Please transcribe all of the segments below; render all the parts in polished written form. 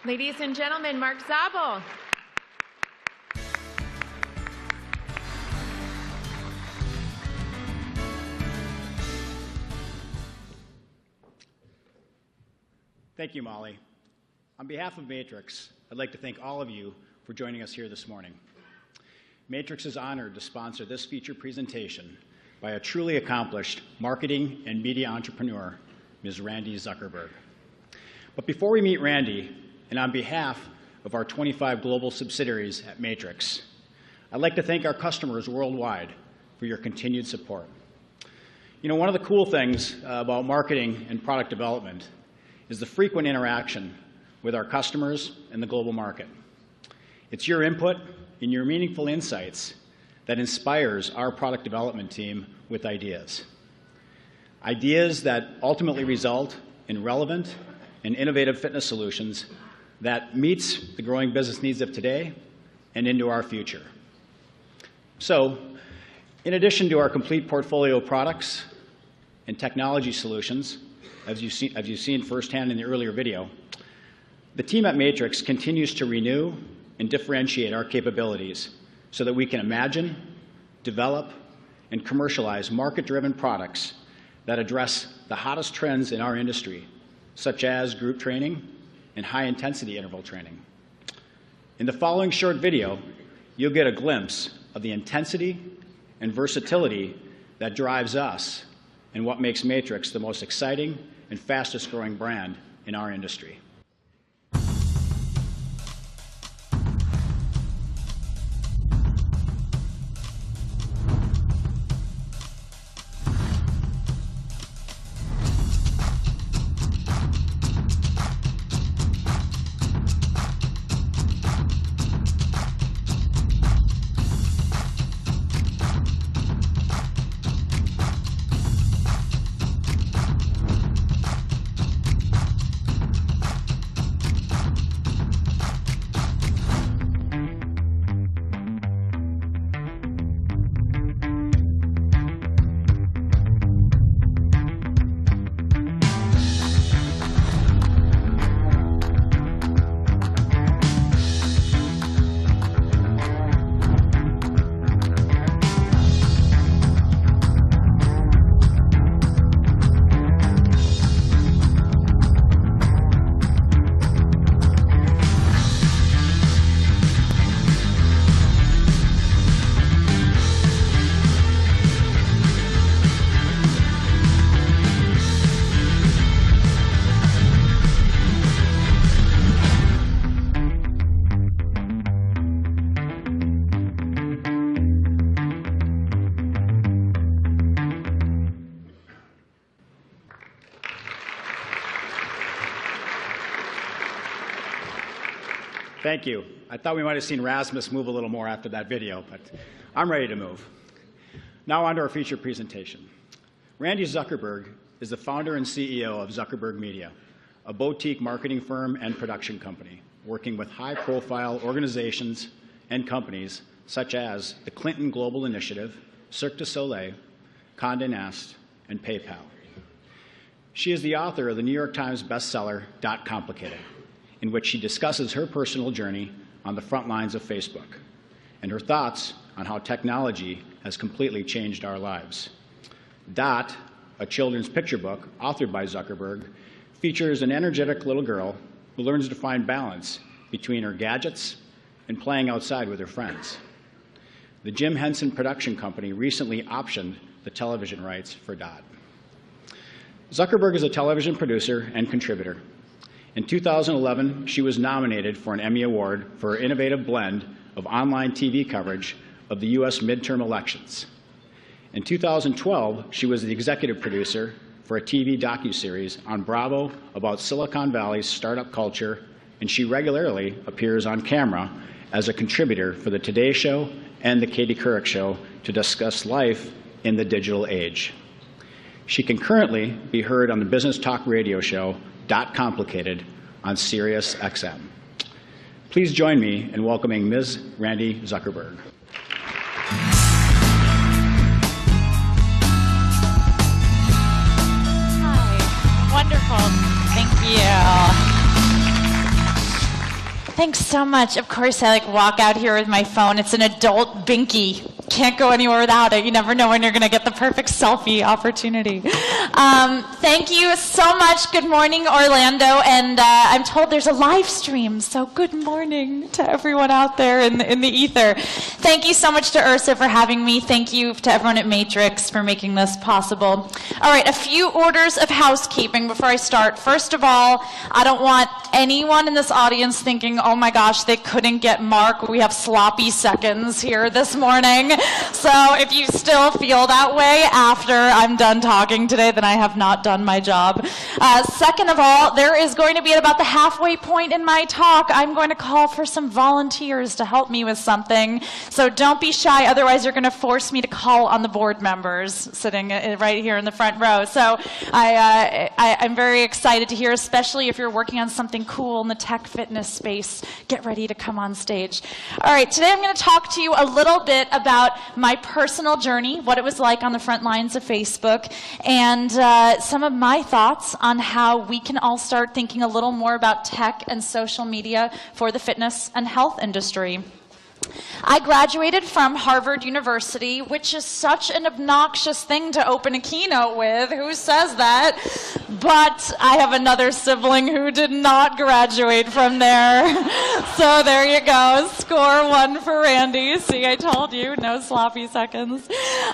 Ladies and gentlemen, Mark Zabel. Thank you, Molly. On behalf of Matrix, I'd like to thank all of you for joining us here this morning. Matrix is honored to sponsor this feature presentation by a truly accomplished marketing and media entrepreneur, Ms. Randy Zuckerberg. But before we meet Randy, and on behalf of our 25 global subsidiaries at Matrix, I'd like to thank our customers worldwide for your continued support. You know, one of the cool things about marketing and product development is the frequent interaction with our customers and the global market. It's your input and your meaningful insights that inspires our product development team with ideas. Ideas that ultimately result in relevant and innovative fitness solutions that meets the growing business needs of today and into our future. So, in addition to our complete portfolio of products and technology solutions, as you've seen firsthand in the earlier video, the team at Matrix continues to renew and differentiate our capabilities so that we can imagine, develop, and commercialize market-driven products that address the hottest trends in our industry, such as group training and high-intensity interval training. In the following short video, you'll get a glimpse of the intensity and versatility that drives us and what makes Matrix the most exciting and fastest-growing brand in our industry. Thank you. I thought we might have seen Rasmus move a little more after that video, but I'm ready to move. Now on to our feature presentation. Randy Zuckerberg is the founder and CEO of Zuckerberg Media, a boutique marketing firm and production company working with high-profile organizations and companies such as the Clinton Global Initiative, Cirque du Soleil, Condé Nast, and PayPal. She is the author of the New York Times bestseller, Complicated, in which she discusses her personal journey on the front lines of Facebook and her thoughts on how technology has completely changed our lives. Dot, a children's picture book authored by Zuckerberg, features an energetic little girl who learns to find balance between her gadgets and playing outside with her friends. The Jim Henson production company recently optioned the television rights for Dot. Zuckerberg is a television producer and contributor. In 2011, she was nominated for an Emmy Award for her innovative blend of online TV coverage of the U.S. midterm elections. In 2012, she was the executive producer for a TV docuseries on Bravo about Silicon Valley's startup culture, and she regularly appears on camera as a contributor for the Today Show and the Katie Couric Show to discuss life in the digital age. She can currently be heard on the business talk radio show Complicated on Sirius XM. Please join me in welcoming Ms. Randy Zuckerberg. Hi, wonderful, thank you. Thanks so much. Of course, I walk out here with my phone. It's an adult binky. Can't go anywhere without it. You never know when you're going to get the perfect selfie opportunity. Thank you so much. Good morning, Orlando. And I'm told there's a live stream, so good morning to everyone out there in the ether. Thank you so much to IHRSA for having me. Thank you to everyone at Matrix for making this possible. All right, a few orders of housekeeping before I start. First of all, I don't want anyone in this audience thinking, oh my gosh, they couldn't get Mark. We have sloppy seconds here this morning. So if you still feel that way after I'm done talking today, then I have not done my job. Second of all, there is going to be at about the halfway point in my talk, I'm going to call for some volunteers to help me with something. So don't be shy, otherwise you're going to force me to call on the board members sitting right here in the front row. So I'm very excited to hear, especially if you're working on something cool in the tech fitness space, get ready to come on stage. All right, today I'm going to talk to you a little bit about my personal journey, what it was like on the front lines of Facebook, and some of my thoughts on how we can all start thinking a little more about tech and social media for the fitness and health industry. I graduated from Harvard University, which is such an obnoxious thing to open a keynote with. Who says that? But I have another sibling who did not graduate from there. So there you go. Score one for Randy. See, I told you, no sloppy seconds.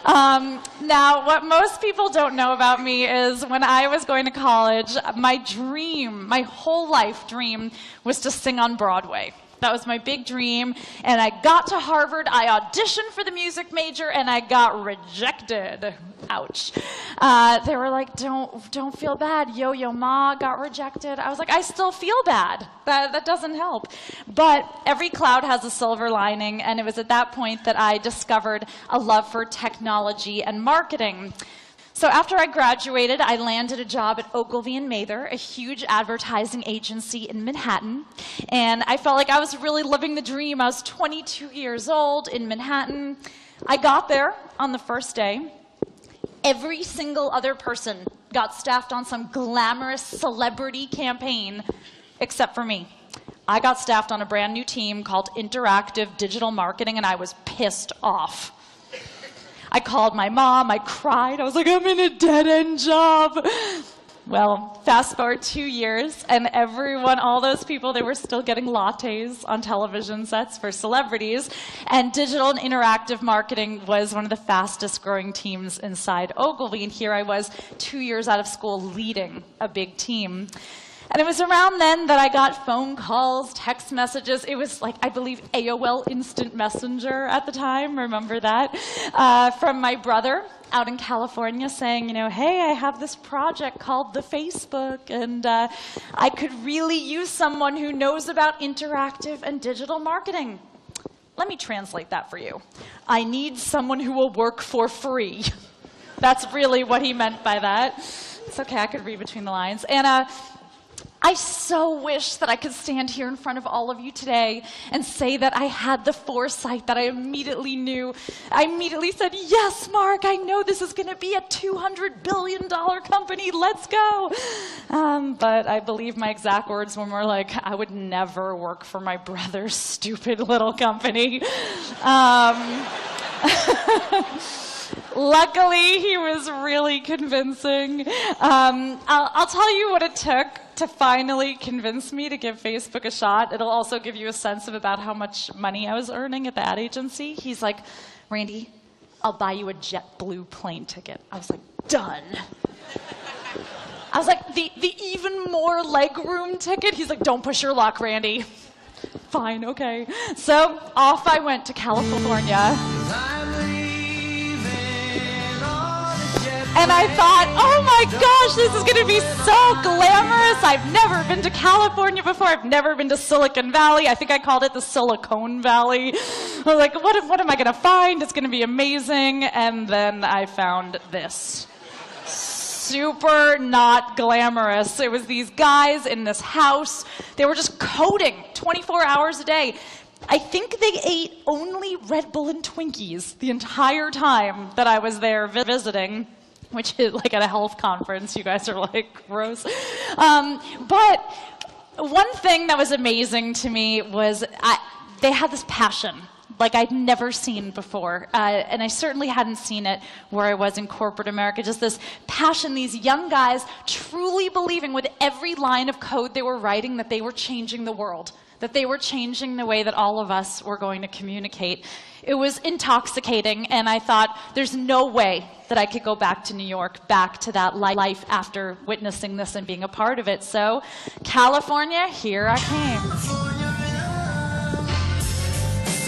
Now, what most people don't know about me is when I was going to college, my dream, my whole life dream, was to sing on Broadway. That was my big dream, and I got to Harvard, I auditioned for the music major, and I got rejected. Ouch. They were like, don't feel bad. Yo-Yo Ma got rejected. I was like, I still feel bad. That doesn't help. But every cloud has a silver lining, and it was at that point that I discovered a love for technology and marketing. So after I graduated, I landed a job at Ogilvy & Mather, a huge advertising agency in Manhattan. And I felt like I was really living the dream. I was 22 years old in Manhattan. I got there on the first day. Every single other person got staffed on some glamorous celebrity campaign except for me. I got staffed on a brand new team called Interactive Digital Marketing, and I was pissed off. I called my mom, I cried, I was like, I'm in a dead-end job. Well, fast forward 2 years, and everyone, all those people, they were still getting lattes on television sets for celebrities, and digital and interactive marketing was one of the fastest growing teams inside Ogilvy, and here I was 2 years out of school leading a big team. And it was around then that I got phone calls, text messages. It was like, I believe, AOL Instant Messenger at the time. Remember that? From my brother out in California saying, hey, I have this project called the Facebook, and I could really use someone who knows about interactive and digital marketing. Let me translate that for you. I need someone who will work for free. That's really what he meant by that. It's okay, I could read between the lines. And I so wish that I could stand here in front of all of you today and say that I had the foresight that I immediately knew. I immediately said, yes, Mark, I know this is going to be a $200 billion company. Let's go. But I believe my exact words were more like, I would never work for my brother's stupid little company. Luckily, he was really convincing. I'll tell you what it took to finally convince me to give Facebook a shot. It'll also give you a sense of about how much money I was earning at the ad agency. He's like, Randy, I'll buy you a JetBlue plane ticket. I was like, done. I was like, the even more legroom ticket? He's like, don't push your luck, Randy. Fine, okay. So off I went to California. And I thought, oh my gosh, this is going to be so glamorous. I've never been to California before. I've never been to Silicon Valley. I think I called it the Silicone Valley. I was like, what am I going to find? It's going to be amazing. And then I found this. Super not glamorous. It was these guys in this house. They were just coding 24 hours a day. I think they ate only Red Bull and Twinkies the entire time that I was there visiting. Which is like at a health conference, you guys are like, gross. But one thing that was amazing to me was they had this passion like I'd never seen before. And I certainly hadn't seen it where I was in corporate America. Just this passion, these young guys truly believing with every line of code they were writing that they were changing the world, that they were changing the way that all of us were going to communicate. It was intoxicating, and I thought, there's no way that I could go back to New York, back to that life after witnessing this and being a part of it. So, California, here I came.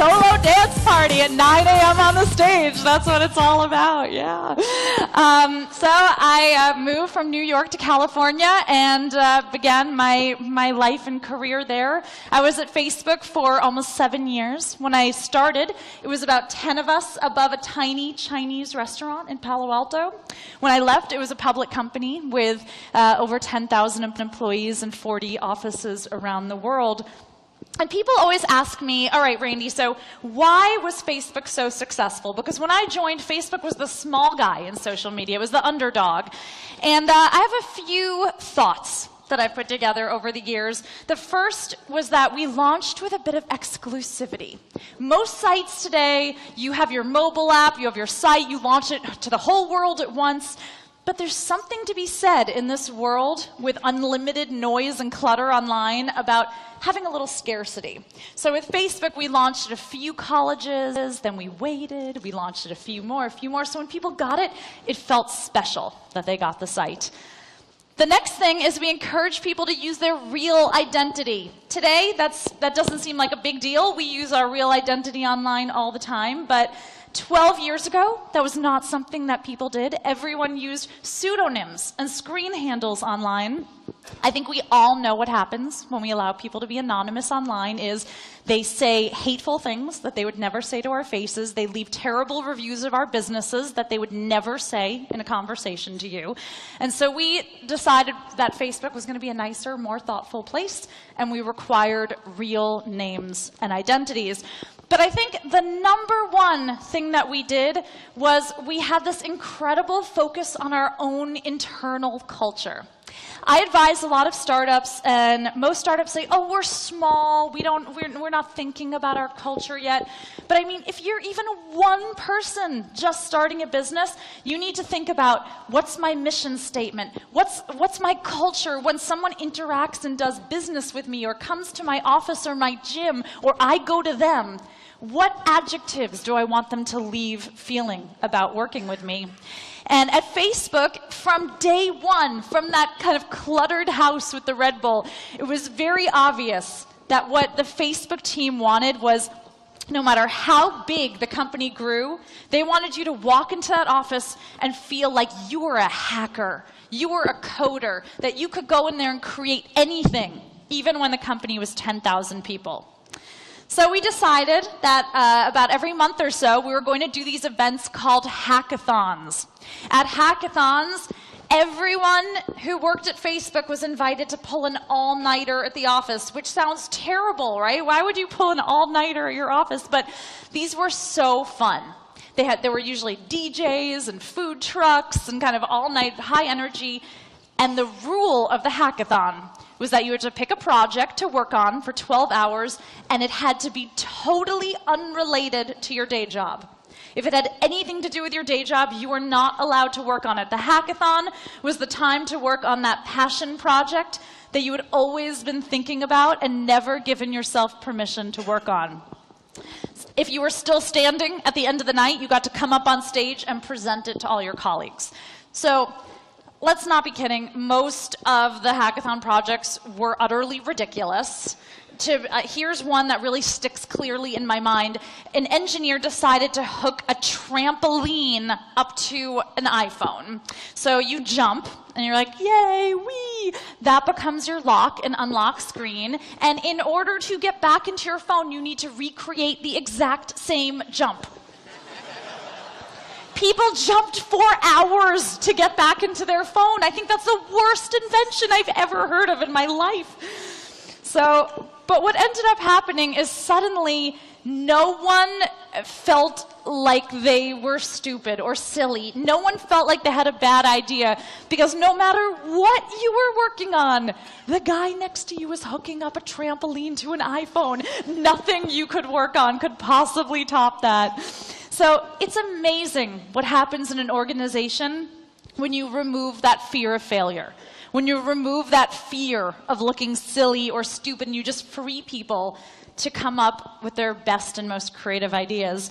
Solo dance party at 9 a.m. on the stage. That's what it's all about, yeah. So I moved from New York to California and began my life and career there. I was at Facebook for almost 7 years. When I started, it was about 10 of us above a tiny Chinese restaurant in Palo Alto. When I left, it was a public company with over 10,000 employees and 40 offices around the world. And people always ask me, all right, Randy, so why was Facebook so successful? Because when I joined, Facebook was the small guy in social media. It was the underdog. And I have a few thoughts that I've put together over the years. The first was that we launched with a bit of exclusivity. Most sites today, you have your mobile app, you have your site, you launch it to the whole world at once. But there's something to be said in this world with unlimited noise and clutter online about having a little scarcity. So with Facebook, we launched at a few colleges, then we waited, we launched at a few more. So when people got it, it felt special that they got the site. The next thing is we encourage people to use their real identity. Today, that doesn't seem like a big deal. We use our real identity online all the time, but 12 years ago, that was not something that people did. Everyone used pseudonyms and screen handles online. I think we all know what happens when we allow people to be anonymous online is they say hateful things that they would never say to our faces. They leave terrible reviews of our businesses that they would never say in a conversation to you. And so we decided that Facebook was going to be a nicer, more thoughtful place, and we required real names and identities. But I think the number one thing that we did was we had this incredible focus on our own internal culture. I advise a lot of startups, and most startups say, oh, we're small, we're not thinking about our culture yet. But I mean, if you're even one person just starting a business, you need to think about, what's my mission statement? What's my culture when someone interacts and does business with me, or comes to my office or my gym, or I go to them? What adjectives do I want them to leave feeling about working with me? And at Facebook, from day one, from that kind of cluttered house with the Red Bull, it was very obvious that what the Facebook team wanted was, no matter how big the company grew, they wanted you to walk into that office and feel like you were a hacker, you were a coder, that you could go in there and create anything, even when the company was 10,000 people. So we decided that about every month or so, we were going to do these events called hackathons. At hackathons, everyone who worked at Facebook was invited to pull an all-nighter at the office, which sounds terrible, right? Why would you pull an all-nighter at your office? But these were so fun. There were usually DJs and food trucks and kind of all-night high energy. And the rule of the hackathon was that you had to pick a project to work on for 12 hours, and it had to be totally unrelated to your day job. If it had anything to do with your day job, you were not allowed to work on it. The hackathon was the time to work on that passion project that you had always been thinking about and never given yourself permission to work on. If you were still standing at the end of the night, you got to come up on stage and present it to all your colleagues. So, let's not be kidding. Most of the hackathon projects were utterly ridiculous. Here's one that really sticks clearly in my mind. An engineer decided to hook a trampoline up to an iPhone. So you jump, and you're like, yay, wee! That becomes your lock and unlock screen. And in order to get back into your phone, you need to recreate the exact same jump. People jumped 4 hours to get back into their phone. I think that's the worst invention I've ever heard of in my life. But what ended up hackening is suddenly no one felt like they were stupid or silly. No one felt like they had a bad idea, because no matter what you were working on, the guy next to you was hooking up a trampoline to an iPhone. Nothing you could work on could possibly top that. So it's amazing what happens in an organization when you remove that fear of failure. When you remove that fear of looking silly or stupid, and you just free people to come up with their best and most creative ideas.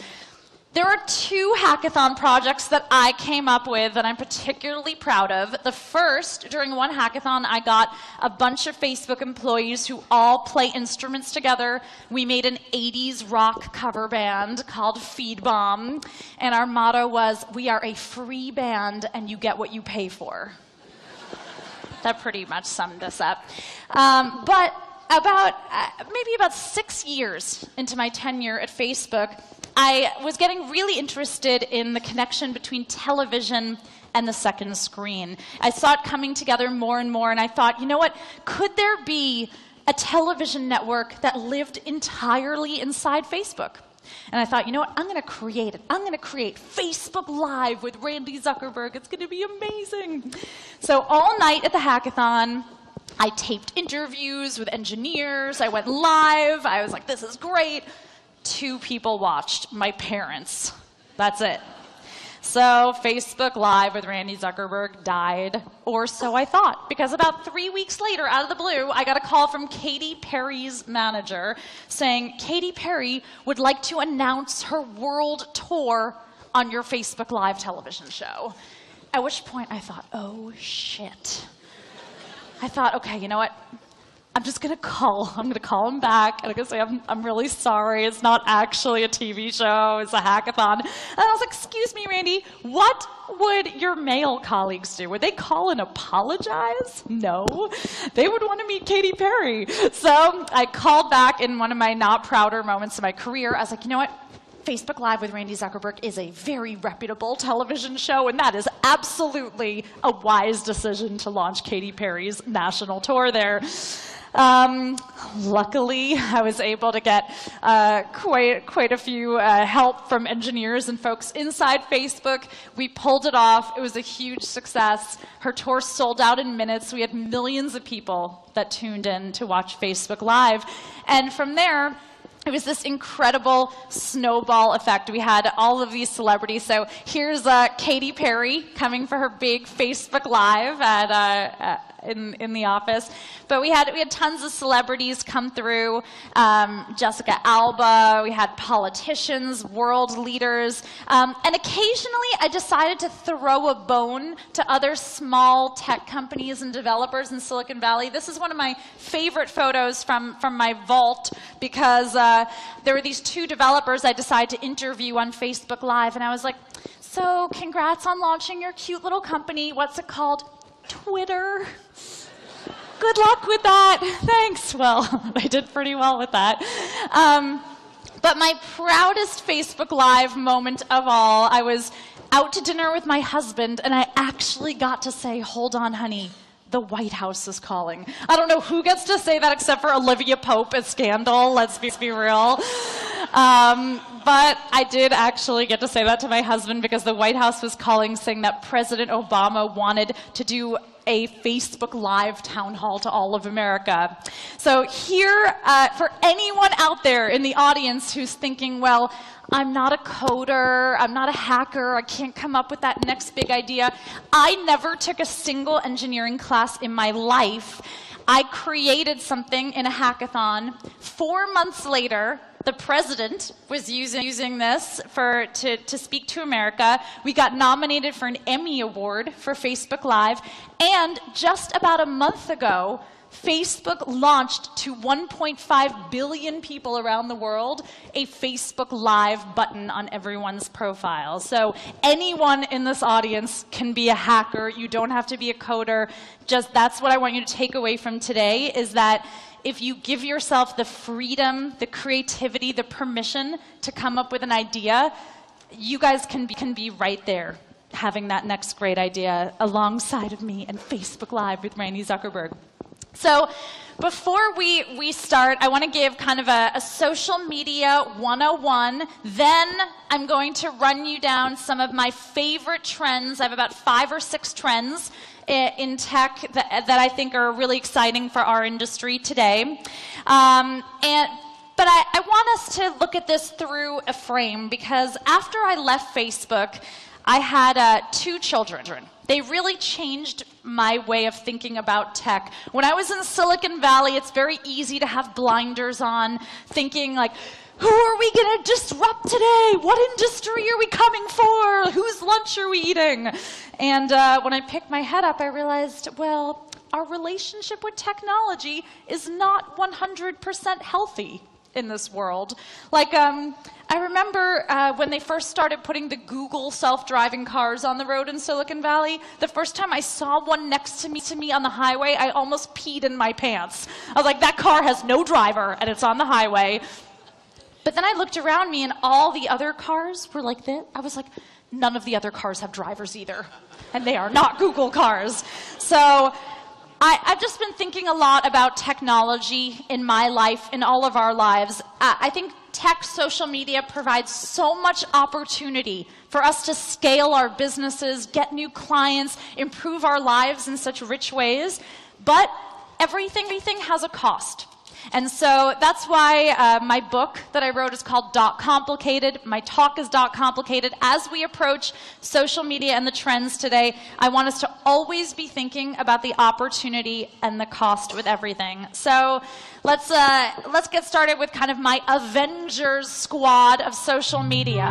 There are 2 hackathon projects that I came up with that I'm particularly proud of. The first, during one hackathon, I got a bunch of Facebook employees who all play instruments together. We made an 80s rock cover band called Feed Bomb, and our motto was, "We are a free band and you get what you pay for." That pretty much summed us up. But maybe about 6 years into my tenure at Facebook, I was getting really interested in the connection between television and the second screen. I saw it coming together more and more, and I thought, you know what? Could there be a television network that lived entirely inside Facebook? And I thought, you know what? I'm going to create it. I'm going to create Facebook Live with Randy Zuckerberg. It's going to be amazing. So all night at the hackathon, I taped interviews with engineers. I went live. I was like, this is great. 2 people watched, my parents. That's it. So Facebook Live with Randy Zuckerberg died, or so I thought, because about 3 weeks later, out of the blue, I got a call from Katy Perry's manager saying, Katy Perry would like to announce her world tour on your Facebook Live television show. At which point I thought, oh shit. I thought, okay, you know what? I'm just going to call him back, and I'm going to say, I'm really sorry. It's not actually a TV show. It's a hackathon. And I was like, excuse me, Randy, what would your male colleagues do? Would they call and apologize? No. They would want to meet Katy Perry. So I called back in one of my not prouder moments of my career. I was like, you know what? Facebook Live with Randy Zuckerberg is a very reputable television show, and that is absolutely a wise decision to launch Katy Perry's national tour there. Luckily, I was able to get quite a few help from engineers and folks inside Facebook. We pulled it off. It was a huge success. Her tour sold out in minutes. We had millions of people that tuned in to watch Facebook Live. And from there, it was this incredible snowball effect. We had all of these celebrities. So here's Katy Perry coming for her big Facebook Live at in the office. But we had tons of celebrities come through. Jessica Alba. We had politicians, world leaders, and occasionally I decided to throw a bone to other small tech companies and developers in Silicon Valley. This is one of my favorite photos from my vault, because there were these 2 developers I decided to interview on Facebook Live, and I was like, so congrats on launching your cute little company. What's it called? Twitter. Good luck with that. Thanks. Well, they did pretty well with that. But my proudest Facebook Live moment of all, I was out to dinner with my husband, and I actually got to say, hold on, honey, the White House is calling. I don't know who gets to say that except for Olivia Pope at Scandal, let's be real. But I did actually get to say that to my husband, because the White House was calling, saying that President Obama wanted to do a Facebook Live town hall to all of America. So here, for anyone out there in the audience who's thinking, well, I'm not a coder, I'm not a hacker, I can't come up with that next big idea. I never took a single engineering class in my life. I created something in a hackathon. 4 months later, the president was using this to speak to America. We got nominated for an Emmy Award for Facebook Live. And just about a month ago, Facebook launched to 1.5 billion people around the world a Facebook Live button on everyone's profile. So anyone in this audience can be a hacker. You don't have to be a coder. Just that's what I want you to take away from today, is that if you give yourself the freedom, the creativity, the permission to come up with an idea, you guys can be right there having that next great idea alongside of me and Facebook Live with Randy Zuckerberg. So before we start, I want to give kind of a social media 101. Then I'm going to run you down some of my favorite trends. I have about 5 or 6 trends in tech that I think are really exciting for our industry today. But I want us to look at this through a frame, because after I left Facebook, I had 2 children. They really changed my way of thinking about tech. When I was in Silicon Valley, it's very easy to have blinders on, thinking like, who are we going to disrupt today? What industry are we coming for? Whose lunch are we eating? And when I picked my head up, I realized, well, our relationship with technology is not 100% healthy in this world. Like, I remember when they first started putting the Google self-driving cars on the road in Silicon Valley, the first time I saw one next to me on the highway, I almost peed in my pants. I was like, that car has no driver, and it's on the highway. But then I looked around me, and all the other cars were like this. I was like, none of the other cars have drivers either, and they are not Google cars. So I've just been thinking a lot about technology in my life, in all of our lives. I think tech, social media provides so much opportunity for us to scale our businesses, get new clients, improve our lives in such rich ways. But everything has a cost. And so that's why my book that I wrote is called .complicated. My talk is .complicated. As we approach social media and the trends today, I want us to always be thinking about the opportunity and the cost with everything. So let's get started with kind of my Avengers squad of social media.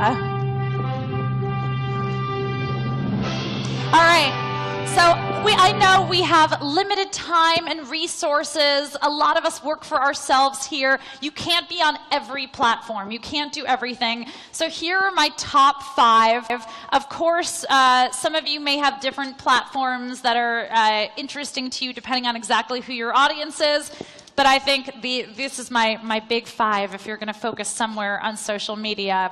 All right. So I know we have limited time and resources. A lot of us work for ourselves here. You can't be on every platform. You can't do everything. So here are my top 5. Of course, some of you may have different platforms that are interesting to you depending on exactly who your audience is. But I think this is my big 5 if you're going to focus somewhere on social media.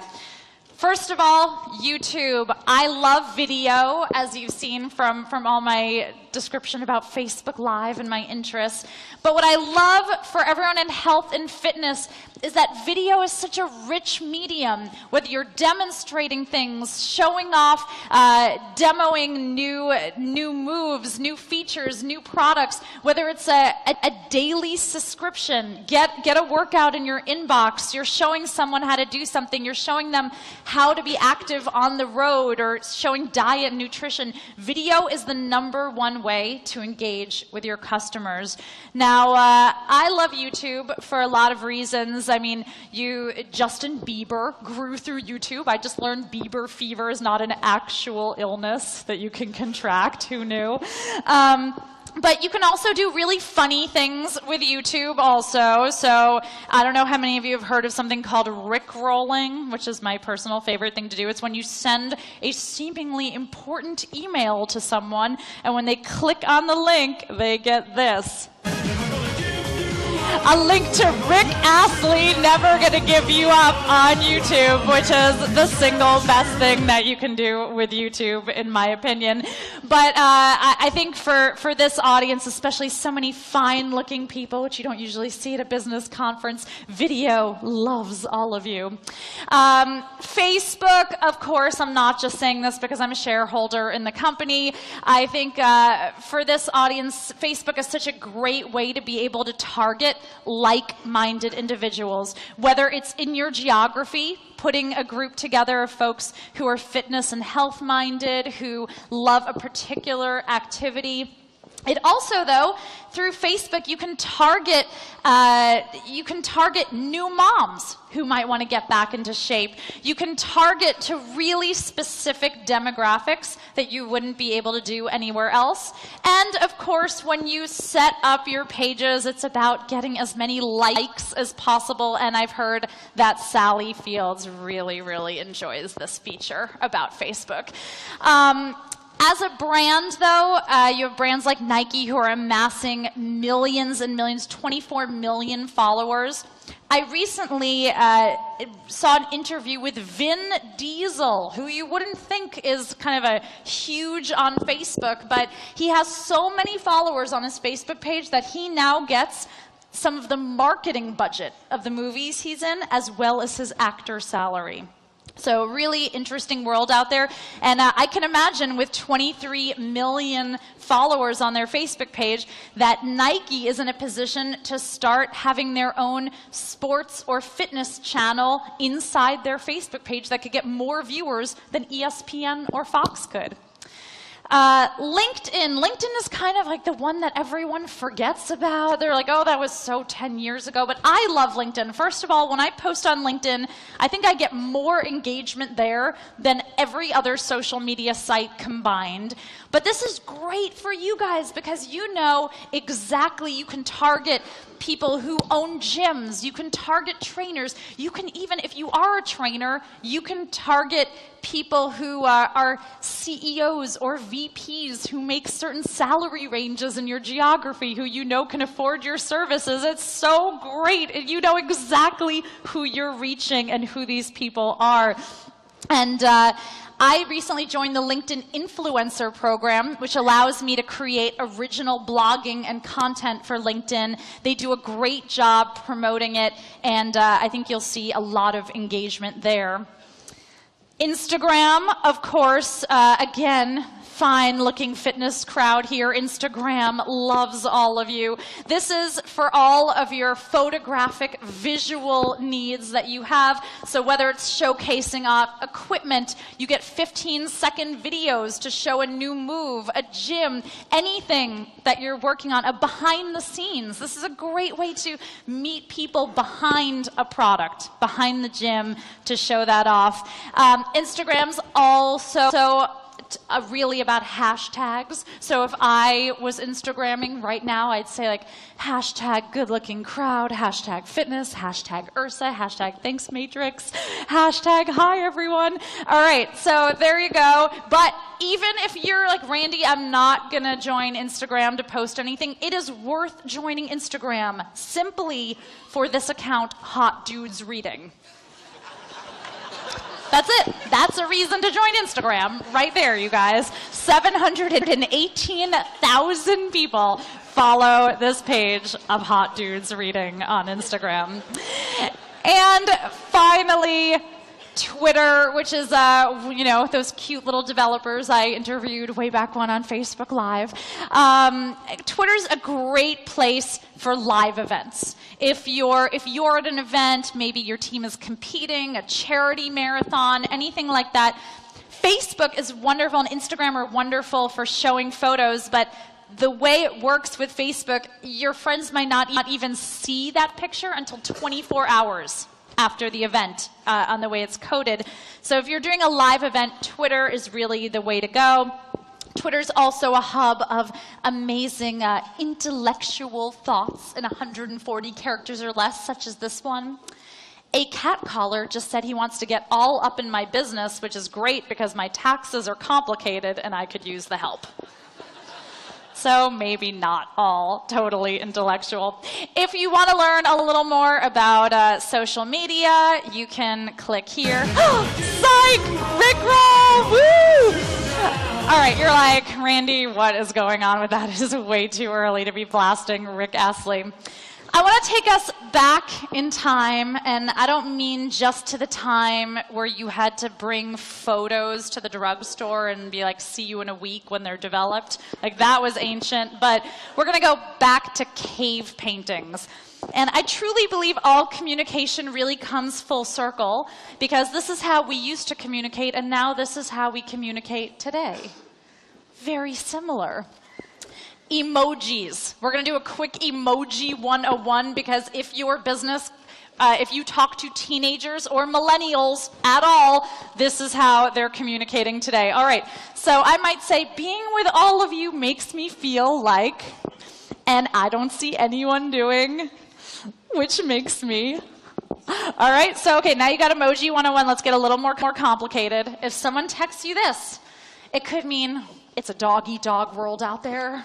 First of all, YouTube. I love video, as you've seen from all my description about Facebook Live and my interests. But what I love for everyone in health and fitness is that video is such a rich medium. Whether you're demonstrating things, showing off, demoing new moves, new features, new products, whether it's a daily subscription, get a workout in your inbox, you're showing someone how to do something, you're showing them how to be active on the road, or showing diet and nutrition. Video is the #1 way to engage with your customers. Now, I love YouTube for a lot of reasons. I mean, Justin Bieber grew through YouTube. I just learned Bieber fever is not an actual illness that you can contract. Who knew? But you can also do really funny things with YouTube also. So I don't know how many of you have heard of something called Rickrolling, which is my personal favorite thing to do. It's when you send a seemingly important email to someone, and when they click on the link, they get this. A link to Rick Astley, Never Gonna Give You Up on YouTube, which is the single best thing that you can do with YouTube, in my opinion. But I think for this audience, especially so many fine-looking people, which you don't usually see at a business conference, video loves all of you. Facebook, of course, I'm not just saying this because I'm a shareholder in the company. I think for this audience, Facebook is such a great way to be able to target like-minded individuals, whether it's in your geography, putting a group together of folks who are fitness and health-minded, who love a particular activity. It also, though, through Facebook, you can target new moms who might want to get back into shape. You can target to really specific demographics that you wouldn't be able to do anywhere else. And, of course, when you set up your pages, it's about getting as many likes as possible. And I've heard that Sally Fields really, really enjoys this feature about Facebook. As a brand, though, you have brands like Nike who are amassing millions and millions, 24 million followers. I recently saw an interview with Vin Diesel, who you wouldn't think is kind of a huge on Facebook, but he has so many followers on his Facebook page that he now gets some of the marketing budget of the movies he's in, as well as his actor salary. So really interesting world out there. And I can imagine with 23 million followers on their Facebook page that Nike is in a position to start having their own sports or fitness channel inside their Facebook page that could get more viewers than ESPN or Fox could. LinkedIn. LinkedIn is kind of like the one that everyone forgets about. They're like, oh, that was so 10 years ago. But I love LinkedIn. First of all, when I post on LinkedIn, I think I get more engagement there than every other social media site combined. But this is great for you guys because you know exactly, you can target people who own gyms, you can target trainers, you can even, if you are a trainer, you can target people who are CEOs or VPs who make certain salary ranges in your geography, who you know can afford your services. It's so great. You know exactly who you're reaching and who these people are. And I recently joined the LinkedIn Influencer Program, which allows me to create original blogging and content for LinkedIn. They do a great job promoting it, and I think you'll see a lot of engagement there. Instagram, of course, again, fine-looking fitness crowd here. Instagram loves all of you. This is for all of your photographic visual needs that you have. So whether it's showcasing equipment, you get 15-second videos to show a new move, a gym, anything that you're working on, a behind the scenes. This is a great way to meet people behind a product, behind the gym, to show that off. Instagram's also really about hashtags. So if I was Instagramming right now, I'd say like hashtag good looking crowd, hashtag fitness, hashtag IHRSA, hashtag thanks Matrix, hashtag hi everyone. All right, so there you go. But even if you're like, Randy, I'm not gonna join Instagram to post anything, it is worth joining Instagram simply for this account, Hot Dudes Reading. That's it. That's a reason to join Instagram right there, you guys. 718,000 people follow this page of Hot Dudes Reading on Instagram. And finally, Twitter, which is, you know, those cute little developers I interviewed way back when on Facebook Live. Twitter's a great place for live events. If you're at an event, maybe your team is competing, a charity marathon, anything like that, Facebook is wonderful and Instagram are wonderful for showing photos, but the way it works with Facebook, your friends might not even see that picture until 24 hours after the event on the way it's coded. So if you're doing a live event, Twitter is really the way to go. Twitter's also a hub of amazing intellectual thoughts in 140 characters or less, such as this one. A cat caller just said he wants to get all up in my business, which is great because my taxes are complicated and I could use the help. So maybe not all totally intellectual. If you want to learn a little more about social media, you can click here. Psych! Rickroll! Woo! All right, you're like, Randy, what is going on with that? It is way too early to be blasting Rick Astley. I want to take us back in time, and I don't mean just to the time where you had to bring photos to the drugstore and be like, see you in a week when they're developed. Like, that was ancient, but we're going to go back to cave paintings. And I truly believe all communication really comes full circle, because this is how we used to communicate, and now this is how we communicate today. Very similar. Emojis. We're going to do a quick emoji 101, because if your business, if you talk to teenagers or millennials at all, this is how they're communicating today. All right, so I might say being with all of you makes me feel like, and I don't see anyone doing, which makes me. All right, so okay, now you got emoji 101. Let's get a little more complicated. If someone texts you this, it could mean it's a dog-eat-dog world out there.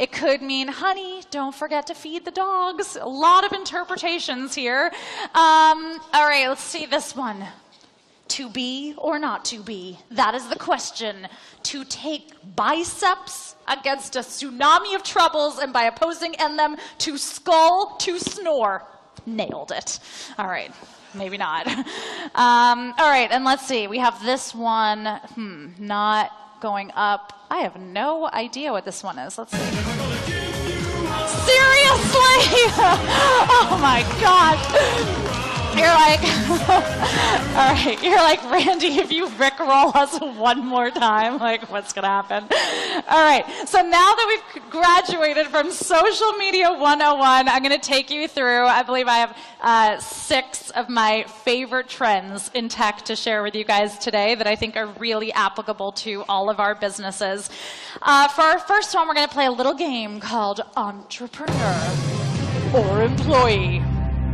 It could mean, honey, don't forget to feed the dogs. A lot of interpretations here. All right, let's see this one. To be or not to be? That is the question. To take biceps against a tsunami of troubles, and by opposing them, to skull, to snore. Nailed it. All right. Maybe not. All right, and let's see. We have this one. Not going up. I have no idea what this one is. Let's see. Seriously? Oh my gosh. You're like, all right, you're like, Randy, if you Rickroll us one more time, like, what's going to happen? All right, so now that we've graduated from Social Media 101, I'm going to take you through, I believe I have 6 of my favorite trends in tech to share with you guys today that I think are really applicable to all of our businesses. For our first one, we're going to play a little game called Entrepreneur or Employee.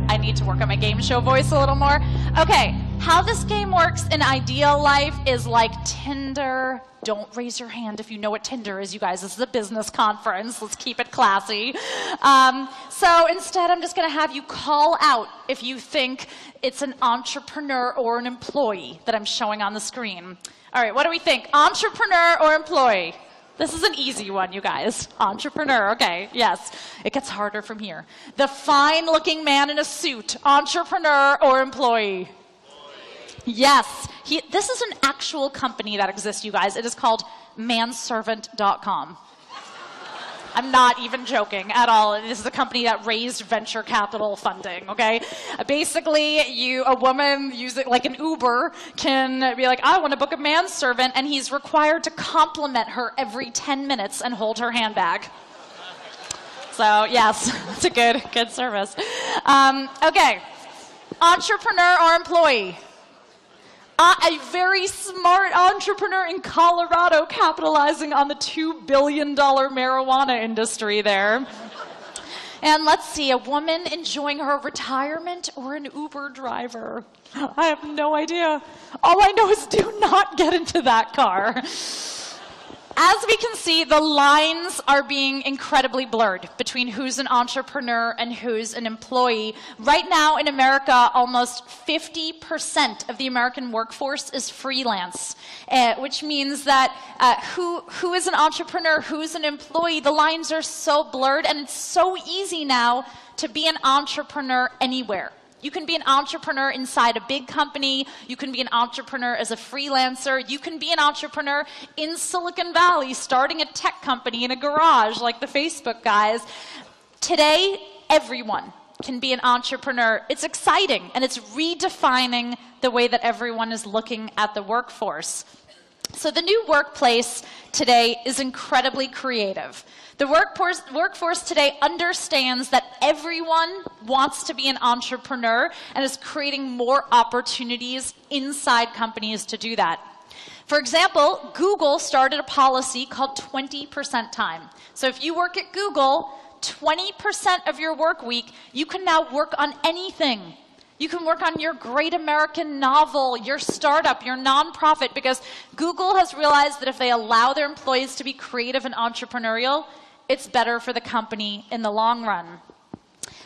I need to work on my game show voice a little more. Okay, how this game works in ideal life is like Tinder. Don't raise your hand if you know what Tinder is, you guys. This is a business conference. Let's keep it classy. So instead, I'm just going to have you call out if you think it's an entrepreneur or an employee that I'm showing on the screen. All right, what do we think? Entrepreneur or employee? This is an easy one, you guys. Entrepreneur, okay, yes. It gets harder from here. The fine-looking man in a suit, entrepreneur or employee? Yes. This is an actual company that exists, you guys. It is called manservant.com. I'm not even joking at all. This is a company that raised venture capital funding, okay? Basically, a woman using like an Uber can be like, I want to book a manservant, and he's required to compliment her every 10 minutes and hold her handbag. So, yes, it's a good service. Okay, entrepreneur or employee? A very smart entrepreneur in Colorado capitalizing on the $2 billion marijuana industry there. And let's see, a woman enjoying her retirement or an Uber driver? I have no idea. All I know is do not get into that car. As we can see, the lines are being incredibly blurred between who's an entrepreneur and who's an employee. Right now in America, almost 50% of the American workforce is freelance, which means that who is an entrepreneur, who's an employee, the lines are so blurred, and it's so easy now to be an entrepreneur anywhere. You can be an entrepreneur inside a big company. You can be an entrepreneur as a freelancer. You can be an entrepreneur in Silicon Valley, starting a tech company in a garage like the Facebook guys. Today, everyone can be an entrepreneur. It's exciting, and it's redefining the way that everyone is looking at the workforce. So the new workplace today is incredibly creative. The workforce today understands that everyone wants to be an entrepreneur and is creating more opportunities inside companies to do that. For example, Google started a policy called 20% time. So if you work at Google, 20% of your work week, you can now work on anything. You can work on your great American novel, your startup, your nonprofit, because Google has realized that if they allow their employees to be creative and entrepreneurial, it's better for the company in the long run.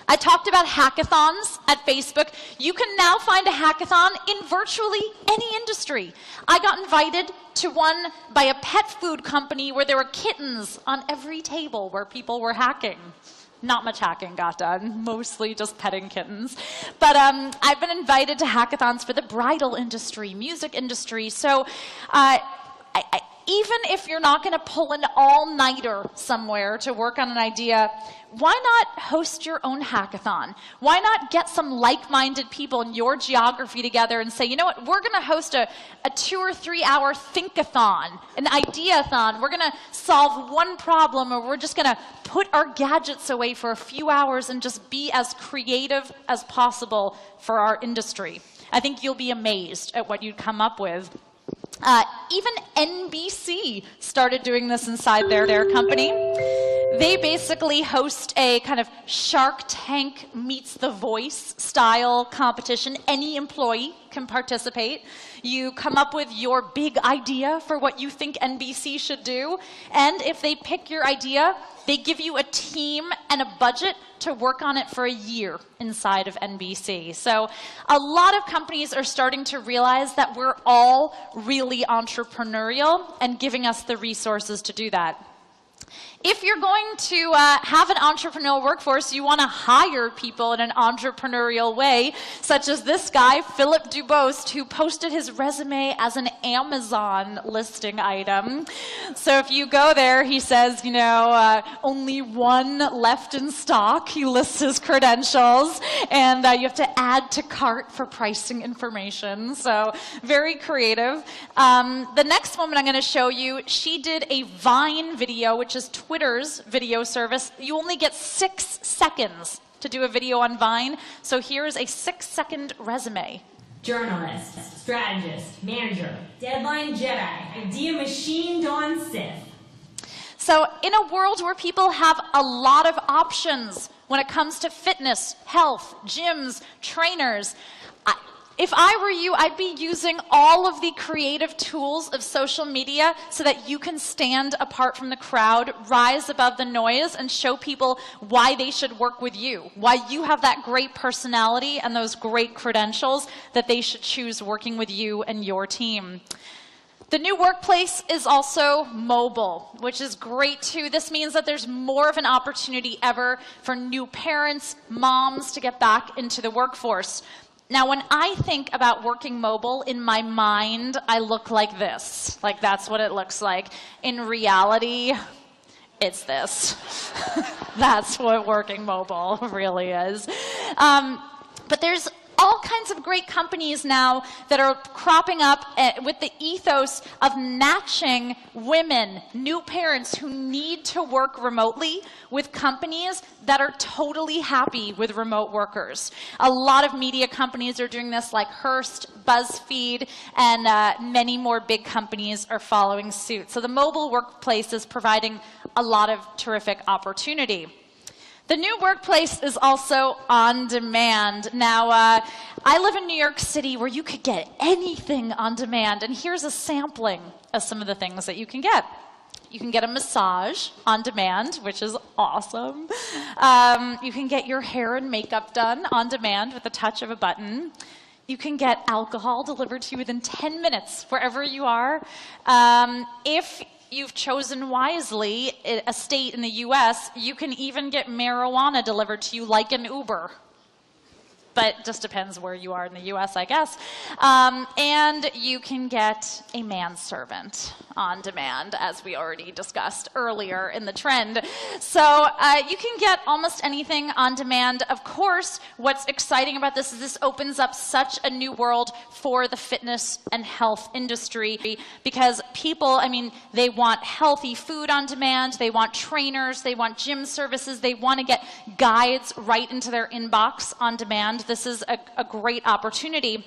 I talked about hackathons at Facebook. You can now find a hackathon in virtually any industry. I got invited to one by a pet food company where there were kittens on every table where people were hacking. Not much hacking got done, mostly just petting kittens. But I've been invited to hackathons for the bridal industry, music industry. So even if you're not going to pull an all-nighter somewhere to work on an idea, why not host your own hackathon? Why not get some like-minded people in your geography together and say, you know what, we're going to host a 2 or 3 hour think-a-thon, an idea-thon. We're going to solve one problem, or we're just going to put our gadgets away for a few hours and just be as creative as possible for our industry. I think you'll be amazed at what you'd come up with. Even NBC started doing this inside their company. They basically host a kind of Shark Tank meets The Voice style competition. Any employee can participate. You come up with your big idea for what you think NBC should do, and if they pick your idea, they give you a team and a budget to work on it for a year inside of NBC. So a lot of companies are starting to realize that we're all really entrepreneurial and giving us the resources to do that. If you're going to have an entrepreneurial workforce, you want to hire people in an entrepreneurial way, such as this guy, Philip Dubost, who posted his resume as an Amazon listing item. So if you go there, he says, you know, only one left in stock. He lists his credentials, and you have to add to cart for pricing information. So very creative. The next woman I'm going to show you, she did a Vine video, which is Twitter's video service. You only get 6 seconds to do a video on Vine, so here's a 6-second resume. Journalist, strategist, manager, deadline Jedi, idea machine, dawn Sith. So in a world where people have a lot of options when it comes to fitness, health, gyms, trainers, if I were you, I'd be using all of the creative tools of social media so that you can stand apart from the crowd, rise above the noise, and show people why they should work with you, why you have that great personality and those great credentials that they should choose working with you and your team. The new workplace is also mobile, which is great too. This means that there's more of an opportunity ever for new parents, moms to get back into the workforce. Now, when I think about working mobile, in my mind, I look like this. Like, that's what it looks like. In reality, it's this. That's what working mobile really is. But there's all kinds of great companies now that are cropping up with the ethos of matching women, new parents who need to work remotely with companies that are totally happy with remote workers. A lot of media companies are doing this, like Hearst, BuzzFeed, and many more big companies are following suit. So the mobile workplace is providing a lot of terrific opportunity. The new workplace is also on demand. Now, I live in New York City where you could get anything on demand, and here's a sampling of some of the things that you can get. You can get a massage on demand, which is awesome. You can get your hair and makeup done on demand with the touch of a button. You can get alcohol delivered to you within 10 minutes, wherever you are. If you've chosen wisely a state in the US, you can even get marijuana delivered to you like an Uber. But it just depends where you are in the US, I guess. And you can get a manservant on demand, as we already discussed earlier in the trend. So you can get almost anything on demand. Of course, what's exciting about this is this opens up such a new world for the fitness and health industry, because people, I mean, they want healthy food on demand, they want trainers, they want gym services, they want to get guides right into their inbox on demand. This is a great opportunity.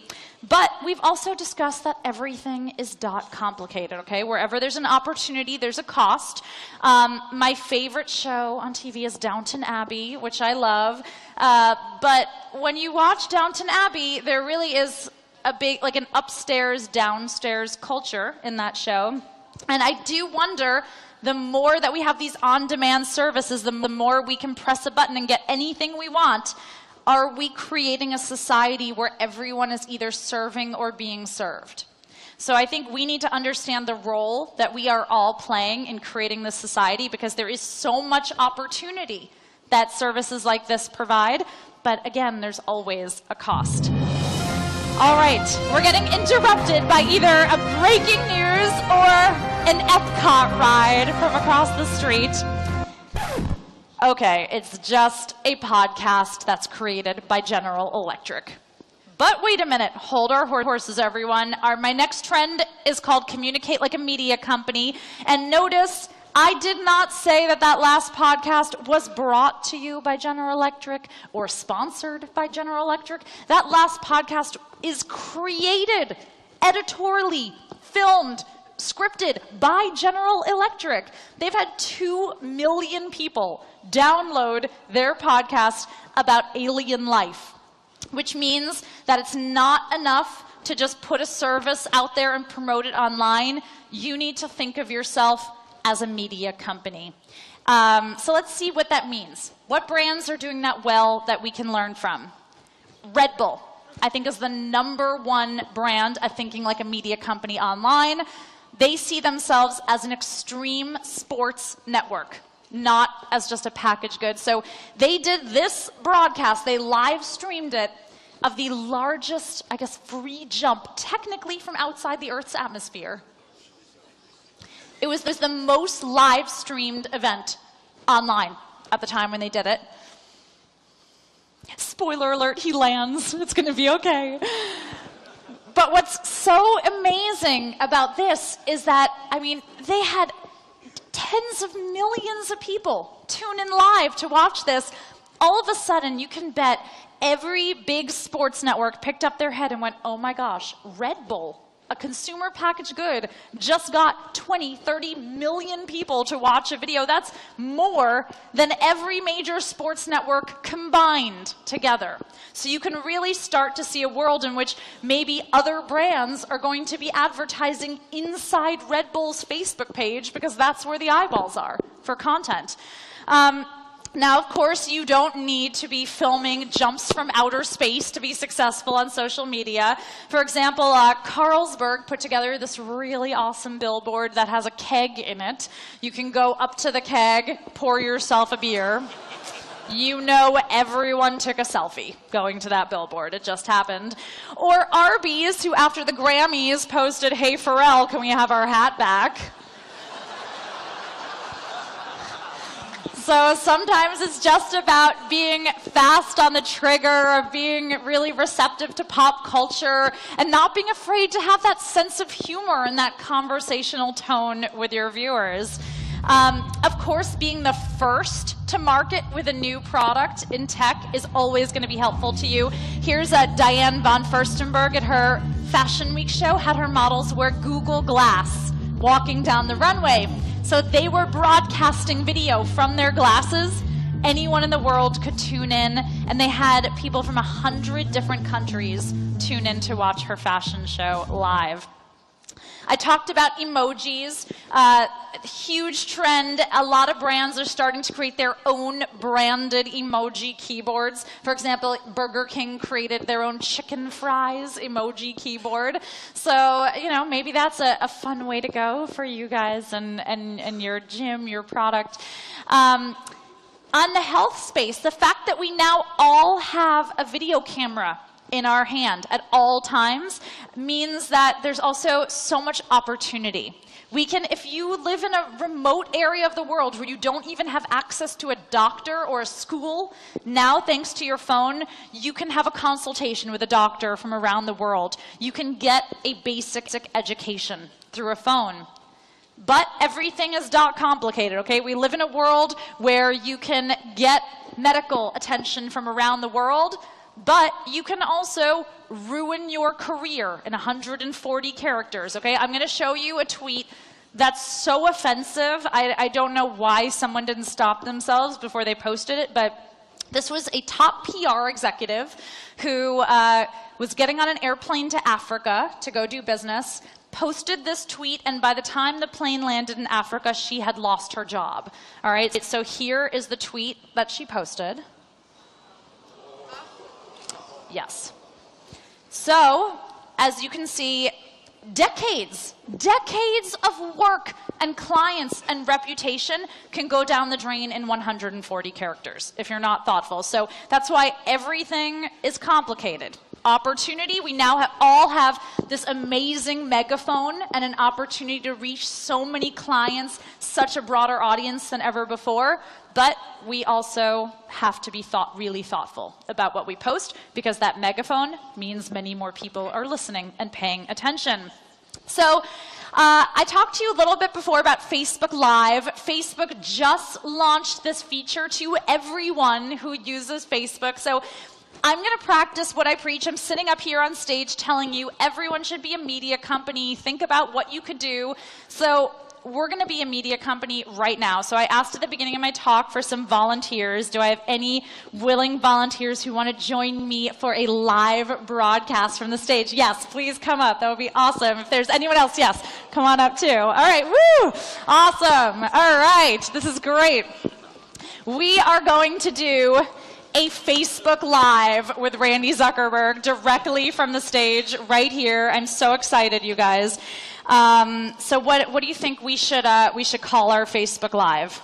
But we've also discussed that everything is complicated, okay? Wherever there's an opportunity, there's a cost. My favorite show on TV is Downton Abbey, which I love. But when you watch Downton Abbey, there really is a big, like an upstairs, downstairs culture in that show. And I do wonder, the more that we have these on-demand services, the more we can press a button and get anything we want. Are we creating a society where everyone is either serving or being served? So I think we need to understand the role that we are all playing in creating this society, because there is so much opportunity that services like this provide. But again, there's always a cost. All right, we're getting interrupted by either a breaking news or an Epcot ride from across the street. Okay, it's just a podcast that's created by General Electric. But wait a minute, hold our horses, everyone. My next trend is called Communicate Like a Media Company. And notice, I did not say that that last podcast was brought to you by General Electric or sponsored by General Electric. That last podcast is created, editorially, filmed, scripted by General Electric. They've had 2 million people download their podcast about alien life, which means that it's not enough to just put a service out there and promote it online. You need to think of yourself as a media company. So let's see what that means. What brands are doing that well that we can learn from? Red Bull, I think, is the #1 brand at thinking like a media company online. They see themselves as an extreme sports network, not as just a packaged good. So they did this broadcast, they live streamed it, of the largest, I guess, free jump, technically from outside the Earth's atmosphere. It was the most live streamed event online at the time when they did it. Spoiler alert, he lands. It's going to be okay. But what's so amazing about this is that, I mean, they had tens of millions of people tune in live to watch this. All of a sudden, you can bet every big sports network picked up their head and went, oh my gosh, Red Bull, a consumer packaged good, just got 20, 30 million people to watch a video. That's more than every major sports network combined together. So you can really start to see a world in which maybe other brands are going to be advertising inside Red Bull's Facebook page because that's where the eyeballs are for content. Now, of course, you don't need to be filming jumps from outer space to be successful on social media. For example, Carlsberg put together this really awesome billboard that has a keg in it. You can go up to the keg, pour yourself a beer. You know everyone took a selfie going to that billboard. It just happened. Or Arby's, who after the Grammys posted, hey, Pharrell, can we have our hat back? So sometimes it's just about being fast on the trigger, or being really receptive to pop culture, and not being afraid to have that sense of humor and that conversational tone with your viewers. Of course, being the first to market with a new product in tech is always going to be helpful to you. Here's Diane von Furstenberg at her Fashion Week show, had her models wear Google Glass walking down the runway. So they were broadcasting video from their glasses. Anyone in the world could tune in, and they had people from 100 different countries tune in to watch her fashion show live. I talked about emojis, huge trend. A lot of brands are starting to create their own branded emoji keyboards. For example, Burger King created their own chicken fries emoji keyboard. So, you know, maybe that's a fun way to go for you guys and your gym, your product. On the health space, the fact that we now all have a video camera in our hand at all times means that there's also so much opportunity. We can, if you live in a remote area of the world where you don't even have access to a doctor or a school, now thanks to your phone, you can have a consultation with a doctor from around the world. You can get a basic education through a phone. But everything is complicated, okay? We live in a world where you can get medical attention from around the world, but you can also ruin your career in 140 characters, okay? I'm going to show you a tweet that's so offensive. I don't know why someone didn't stop themselves before they posted it, but this was a top PR executive who was getting on an airplane to Africa to go do business, posted this tweet, and by the time the plane landed in Africa, she had lost her job. All right, so here is the tweet that she posted. Yes. So, as you can see, decades of work and clients and reputation can go down the drain in 140 characters if you're not thoughtful. So that's why everything is complicated. Opportunity, we now all have this amazing megaphone and an opportunity to reach so many clients, such a broader audience than ever before. But we also have to be really thoughtful about what we post, because that megaphone means many more people are listening and paying attention. So I talked to you a little bit before about Facebook Live. Facebook just launched this feature to everyone who uses Facebook. So I'm going to practice what I preach. I'm sitting up here on stage telling you everyone should be a media company. Think about what you could do. So we're going to be a media company right now. So I asked at the beginning of my talk for some volunteers. Do I have any willing volunteers who want to join me for a live broadcast from the stage? Yes, please come up. That would be awesome. If there's anyone else, yes, come on up too. All right, woo! Awesome. All right, this is great. We are going to do a Facebook Live with Randy Zuckerberg directly from the stage right here. I'm so excited, you guys. So what do you think we should call our Facebook Live?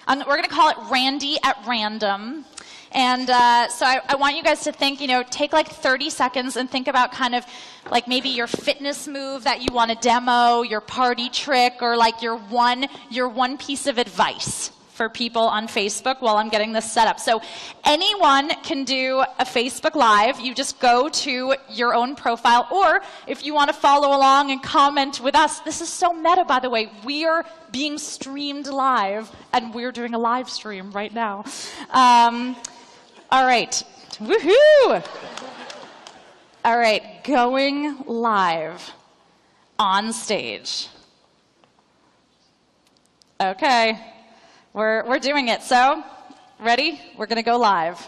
We're going to call it Randy at Random. And so I want you guys to think, take like 30 seconds and think about kind of like maybe your fitness move that you want to demo, your party trick, or like your one piece of advice for people on Facebook while I'm getting this set up. So anyone can do a Facebook Live. You just go to your own profile, or if you want to follow along and comment with us, this is so meta, by the way. We are being streamed live, and we're doing a live stream right now. All right. Woohoo! All right, going live on stage. Okay. We're doing it. So, ready? We're going to go live.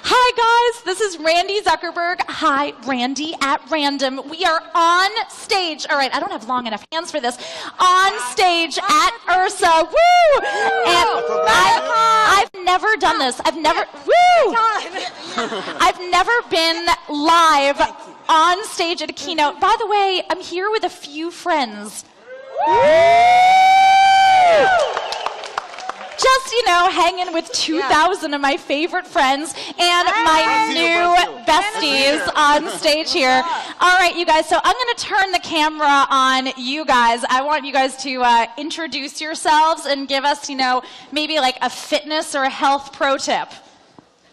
Hi, guys. This is Randy Zuckerberg. Hi, Randy at Random. We are on stage. All right, I don't have long enough hands for this. On stage at IHRSA. Woo! And I've never done this. I've never been live on stage at a keynote. By the way, I'm here with a few friends. Just, hanging with 2,000 of my favorite friends and my new besties on stage here. All right, you guys, so I'm going to turn the camera on you guys. I want you guys to introduce yourselves and give us, maybe like a fitness or a health pro tip.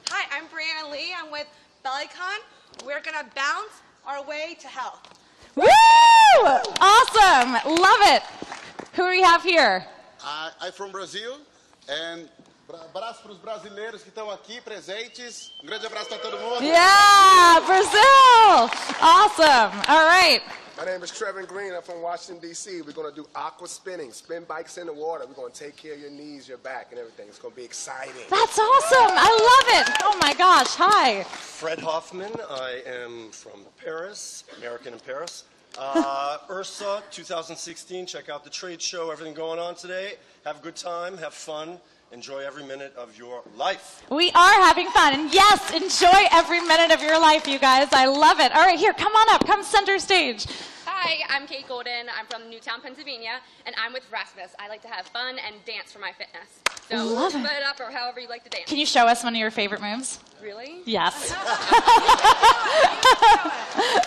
Hi, I'm Brianna Lee. I'm with BellyCon. We're going to bounce our way to health. Woo! Awesome. Love it. Who do we have here? I'm from Brazil. And abraço para os brasileiros que estão aqui presentes. Grande abraço para todo mundo. Yeah, Brazil. Awesome. All right. My name is Trevor Green. I'm from Washington, D.C. We're going to do aqua spinning, spin bikes in the water. We're going to take care of your knees, your back, and everything. It's going to be exciting. That's awesome. I love it. Oh, my gosh. Hi. Fred Hoffman. I am from Paris, American in Paris. IHRSA 2016. Check out the trade show, everything going on today. Have a good time, have fun, enjoy every minute of your life. We are having fun, and yes, enjoy every minute of your life, you guys. I love it. All right, here, come on up, come center stage. Hi, I'm Kate Golden. I'm from Newtown, Pennsylvania, and I'm with Rasmus. I like to have fun and dance for my fitness. So split it up or however you like to dance. Can you show us one of your favorite moves? Really? Yes.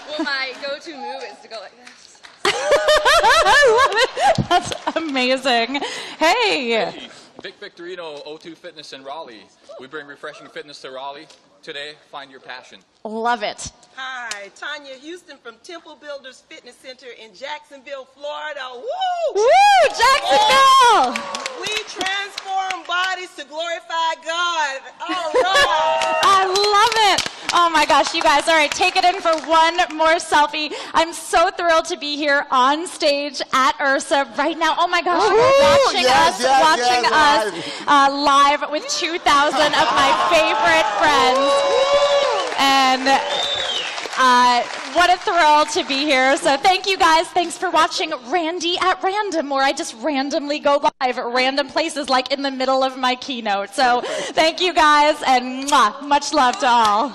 Well, my go-to move is to go like this. I love it. That's amazing. Hey. Vic Victorino, O2 Fitness in Raleigh. We bring refreshing fitness to Raleigh. Today, find your passion. Love it. Hi, Tanya Houston from Temple Builders Fitness Center in Jacksonville, Florida. Woo! Woo, Jacksonville! We transform bodies to glorify God. All right. I love it. Oh my gosh, you guys. All right, take it in for one more selfie. I'm so thrilled to be here on stage at IHRSA right now. Oh my gosh, you're watching us live with 2,000 of my favorite friends. And what a thrill to be here. So thank you guys. Thanks for watching Randy at Random, where I just randomly go live at random places like in the middle of my keynote. So thank you guys, and much love to all.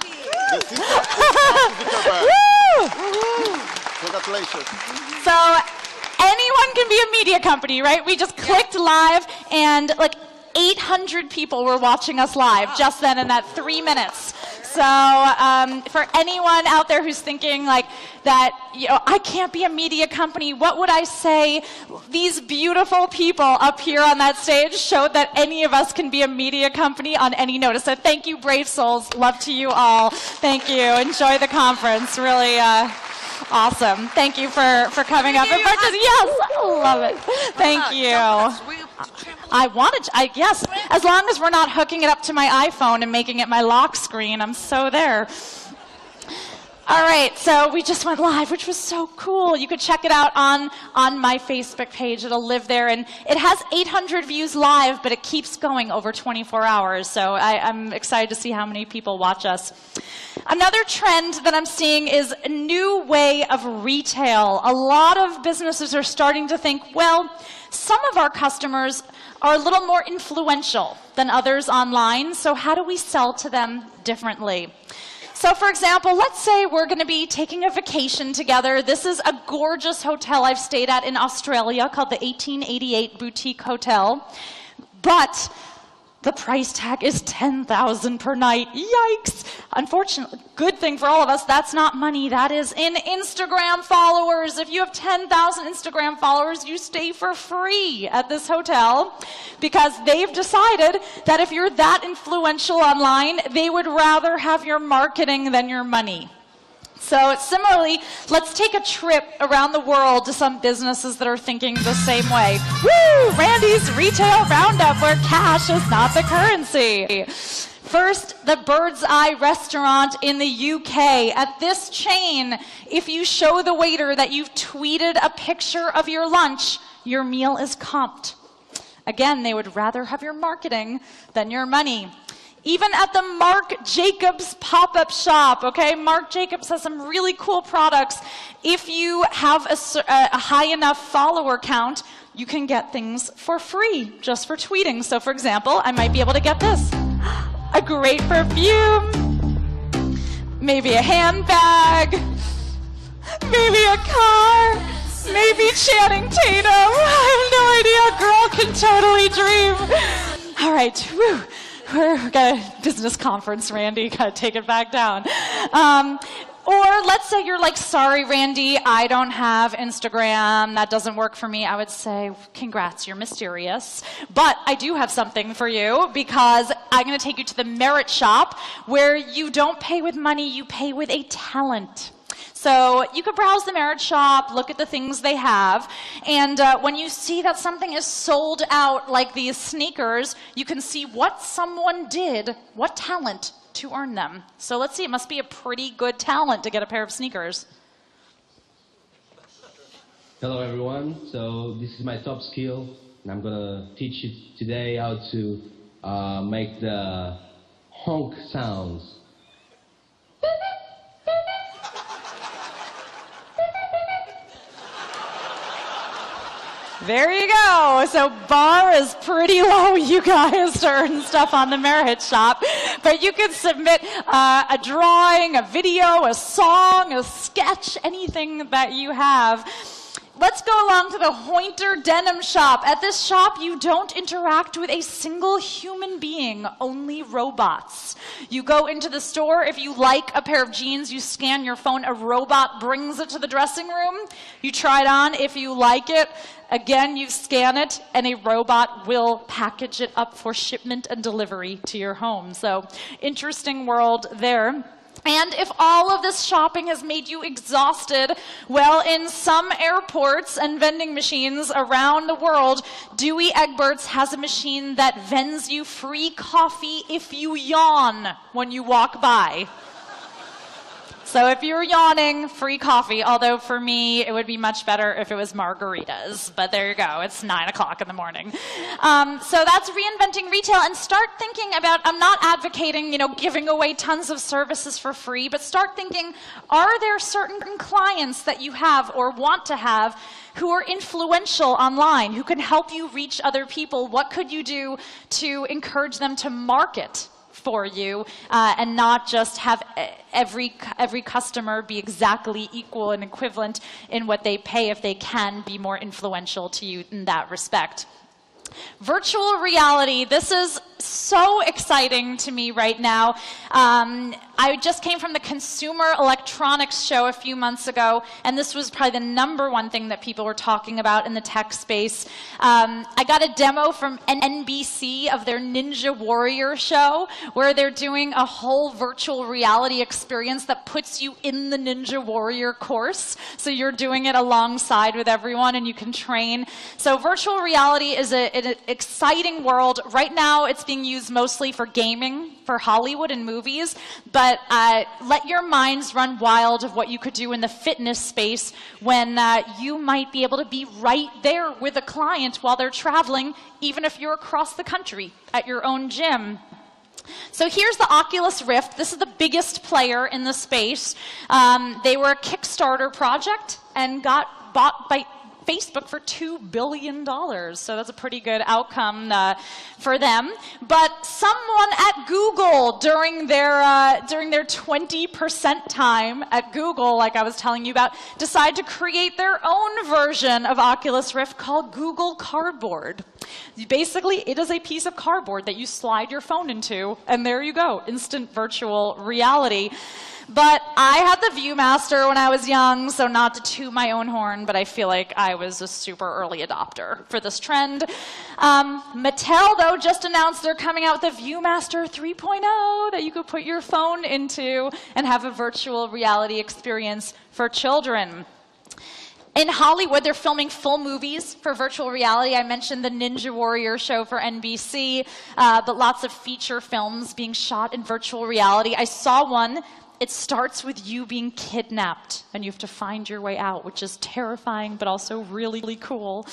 Congratulations. So anyone can be a media company, right? We just clicked live, and like 800 people were watching us live just then in that 3 minutes. So for anyone out there who's thinking like that, I can't be a media company, what would I say? These beautiful people up here on that stage showed that any of us can be a media company on any notice. So thank you, brave souls. Love to you all. Thank you. Enjoy the conference. Really awesome. Thank you for coming up and participating. Yes, I love it. Thank you. Yes, as long as we're not hooking it up to my iPhone and making it my lock screen, I'm so there. All right, so we just went live, which was so cool. You could check it out on my Facebook page. It'll live there, and it has 800 views live, but it keeps going over 24 hours, so I'm excited to see how many people watch us. Another trend that I'm seeing is a new way of retail. A lot of businesses are starting to think, well, some of our customers are a little more influential than others online, so how do we sell to them differently? So for example, let's say we're going to be taking a vacation together. This is a gorgeous hotel I've stayed at in Australia called the 1888 Boutique Hotel. But the price tag is $10,000 per night. Yikes! Unfortunately, good thing for all of us, that's not money. That is in Instagram followers. If you have 10,000 Instagram followers, you stay for free at this hotel because they've decided that if you're that influential online, they would rather have your marketing than your money. So similarly, let's take a trip around the world to some businesses that are thinking the same way. Woo! Randy's Retail Roundup, where cash is not the currency. First, the Bird's Eye restaurant in the UK. At this chain, if you show the waiter that you've tweeted a picture of your lunch, your meal is comped. Again, they would rather have your marketing than your money. Even at the Marc Jacobs pop-up shop, okay? Marc Jacobs has some really cool products. If you have a high enough follower count, you can get things for free just for tweeting. So for example, I might be able to get this. A great perfume, maybe a handbag, maybe a car, maybe Channing Tatum. I have no idea, a girl can totally dream. All right, whew. We've got a business conference, Randy. Got to take it back down. Or let's say you're like, sorry, Randy, I don't have Instagram. That doesn't work for me. I would say, congrats, you're mysterious. But I do have something for you because I'm going to take you to the Merit Shop where you don't pay with money, you pay with a talent. So you could browse the Merit Shop, look at the things they have, and when you see that something is sold out, like these sneakers, you can see what someone did, what talent, to earn them. So let's see, it must be a pretty good talent to get a pair of sneakers. Hello everyone, so this is my top skill, and I'm gonna teach you today how to make the honk sounds. There you go. So bar is pretty low, you guys, to earn stuff on the Merit Shop. But you can submit a drawing, a video, a song, a sketch, anything that you have. Let's go along to the Hointer Denim Shop. At this shop, you don't interact with a single human being, only robots. You go into the store, if you like a pair of jeans, you scan your phone, a robot brings it to the dressing room. You try it on, if you like it, again, you scan it, and a robot will package it up for shipment and delivery to your home. So, interesting world there. And if all of this shopping has made you exhausted, well, in some airports and vending machines around the world, Dewey Egberts has a machine that vends you free coffee if you yawn when you walk by. So if you're yawning, free coffee. Although for me, it would be much better if it was margaritas. But there you go. It's 9 o'clock in the morning. So that's reinventing retail. And start thinking about, I'm not advocating, giving away tons of services for free, but start thinking, are there certain clients that you have or want to have who are influential online, who can help you reach other people? What could you do to encourage them to market for you and not just have every customer be exactly equal and equivalent in what they pay if they can be more influential to you in that respect. Virtual reality, this is so exciting to me right now. I just came from the Consumer Electronics Show a few months ago, and this was probably the #1 thing that people were talking about in the tech space. I got a demo from NBC of their Ninja Warrior show, where they're doing a whole virtual reality experience that puts you in the Ninja Warrior course. So you're doing it alongside with everyone, and you can train. So virtual reality is an exciting world. Right now, it's being used mostly for gaming, for Hollywood and movies, but let your minds run wild of what you could do in the fitness space when you might be able to be right there with a client while they're traveling, even if you're across the country at your own gym. So here's the Oculus Rift. This is the biggest player in the space. They were a Kickstarter project and got bought by Facebook for $2 billion. So that's a pretty good outcome for them. But someone at Google during their 20% time at Google, like I was telling you about, decided to create their own version of Oculus Rift called Google Cardboard. Basically, it is a piece of cardboard that you slide your phone into, and there you go, instant virtual reality. But I had the Viewmaster when I was young, so not to toot my own horn, but I feel like I was a super early adopter for this trend. Mattel, though, just announced they're coming out with the Viewmaster 3.0 that you could put your phone into and have a virtual reality experience for children. In Hollywood, they're filming full movies for virtual reality. I mentioned the Ninja Warrior show for NBC, but lots of feature films being shot in virtual reality. I saw one. It starts with you being kidnapped, and you have to find your way out, which is terrifying, but also really, really cool.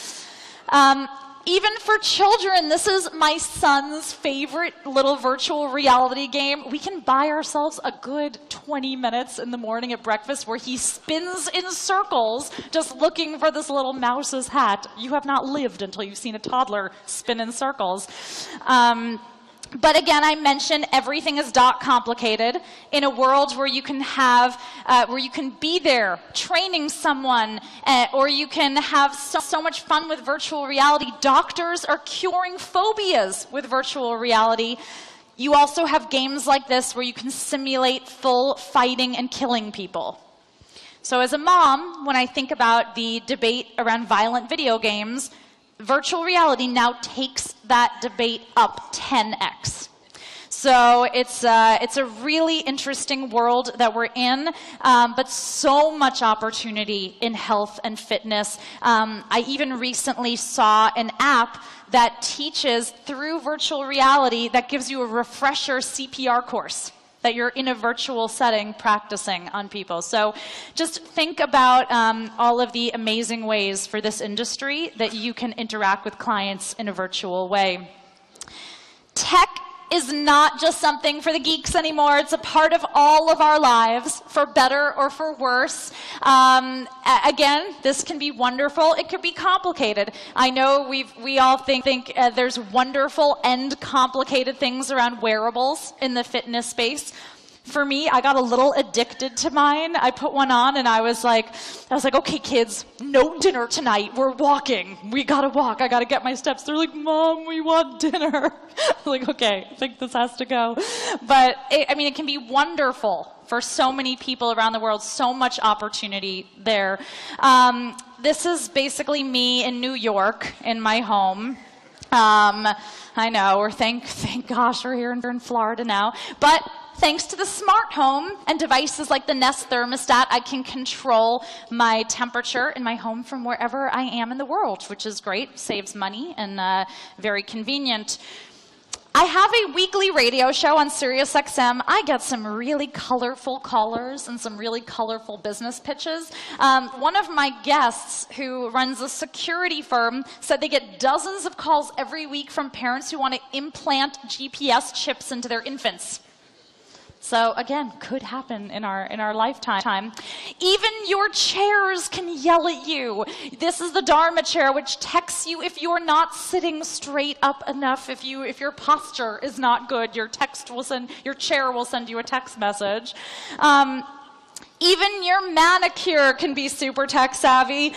Even for children, this is my son's favorite little virtual reality game. We can buy ourselves a good 20 minutes in the morning at breakfast where he spins in circles just looking for this little mouse's hat. You have not lived until you've seen a toddler spin in circles. But again, I mentioned everything is complicated. In a world where you can have, where you can be there training someone, or you can have so much fun with virtual reality. Doctors are curing phobias with virtual reality. You also have games like this where you can simulate full fighting and killing people. So as a mom, when I think about the debate around violent video games, virtual reality now takes that debate up 10x. So it's a really interesting world that we're in, but so much opportunity in health and fitness. I even recently saw an app that teaches through virtual reality that gives you a refresher CPR course that you're in a virtual setting practicing on people. So just think about all of the amazing ways for this industry that you can interact with clients in a virtual way. Tech is not just something for the geeks anymore. It's a part of all of our lives, for better or for worse. Again, this can be wonderful. It could be complicated. I know we all think there's wonderful and complicated things around wearables in the fitness space. For me, I got a little addicted to mine. I put one on and I was like, okay, kids, no dinner tonight. We're walking. We gotta walk. I gotta get my steps. They're like, Mom, we want dinner. I'm like, okay, I think this has to go. But it can be wonderful for so many people around the world. So much opportunity there. This is basically me in New York in my home. I know, or thank gosh we're here in Florida now. But thanks to the smart home and devices like the Nest thermostat, I can control my temperature in my home from wherever I am in the world, which is great, saves money, and very convenient. I have a weekly radio show on SiriusXM. I get some really colorful callers and some really colorful business pitches. One of my guests who runs a security firm said they get dozens of calls every week from parents who want to implant GPS chips into their infants. So again, could happen in our lifetime. Even your chairs can yell at you. This is the Dharma chair, which texts you if you're not sitting straight up enough. If your posture is not good, your chair will send you a text message. Even your manicure can be super tech savvy.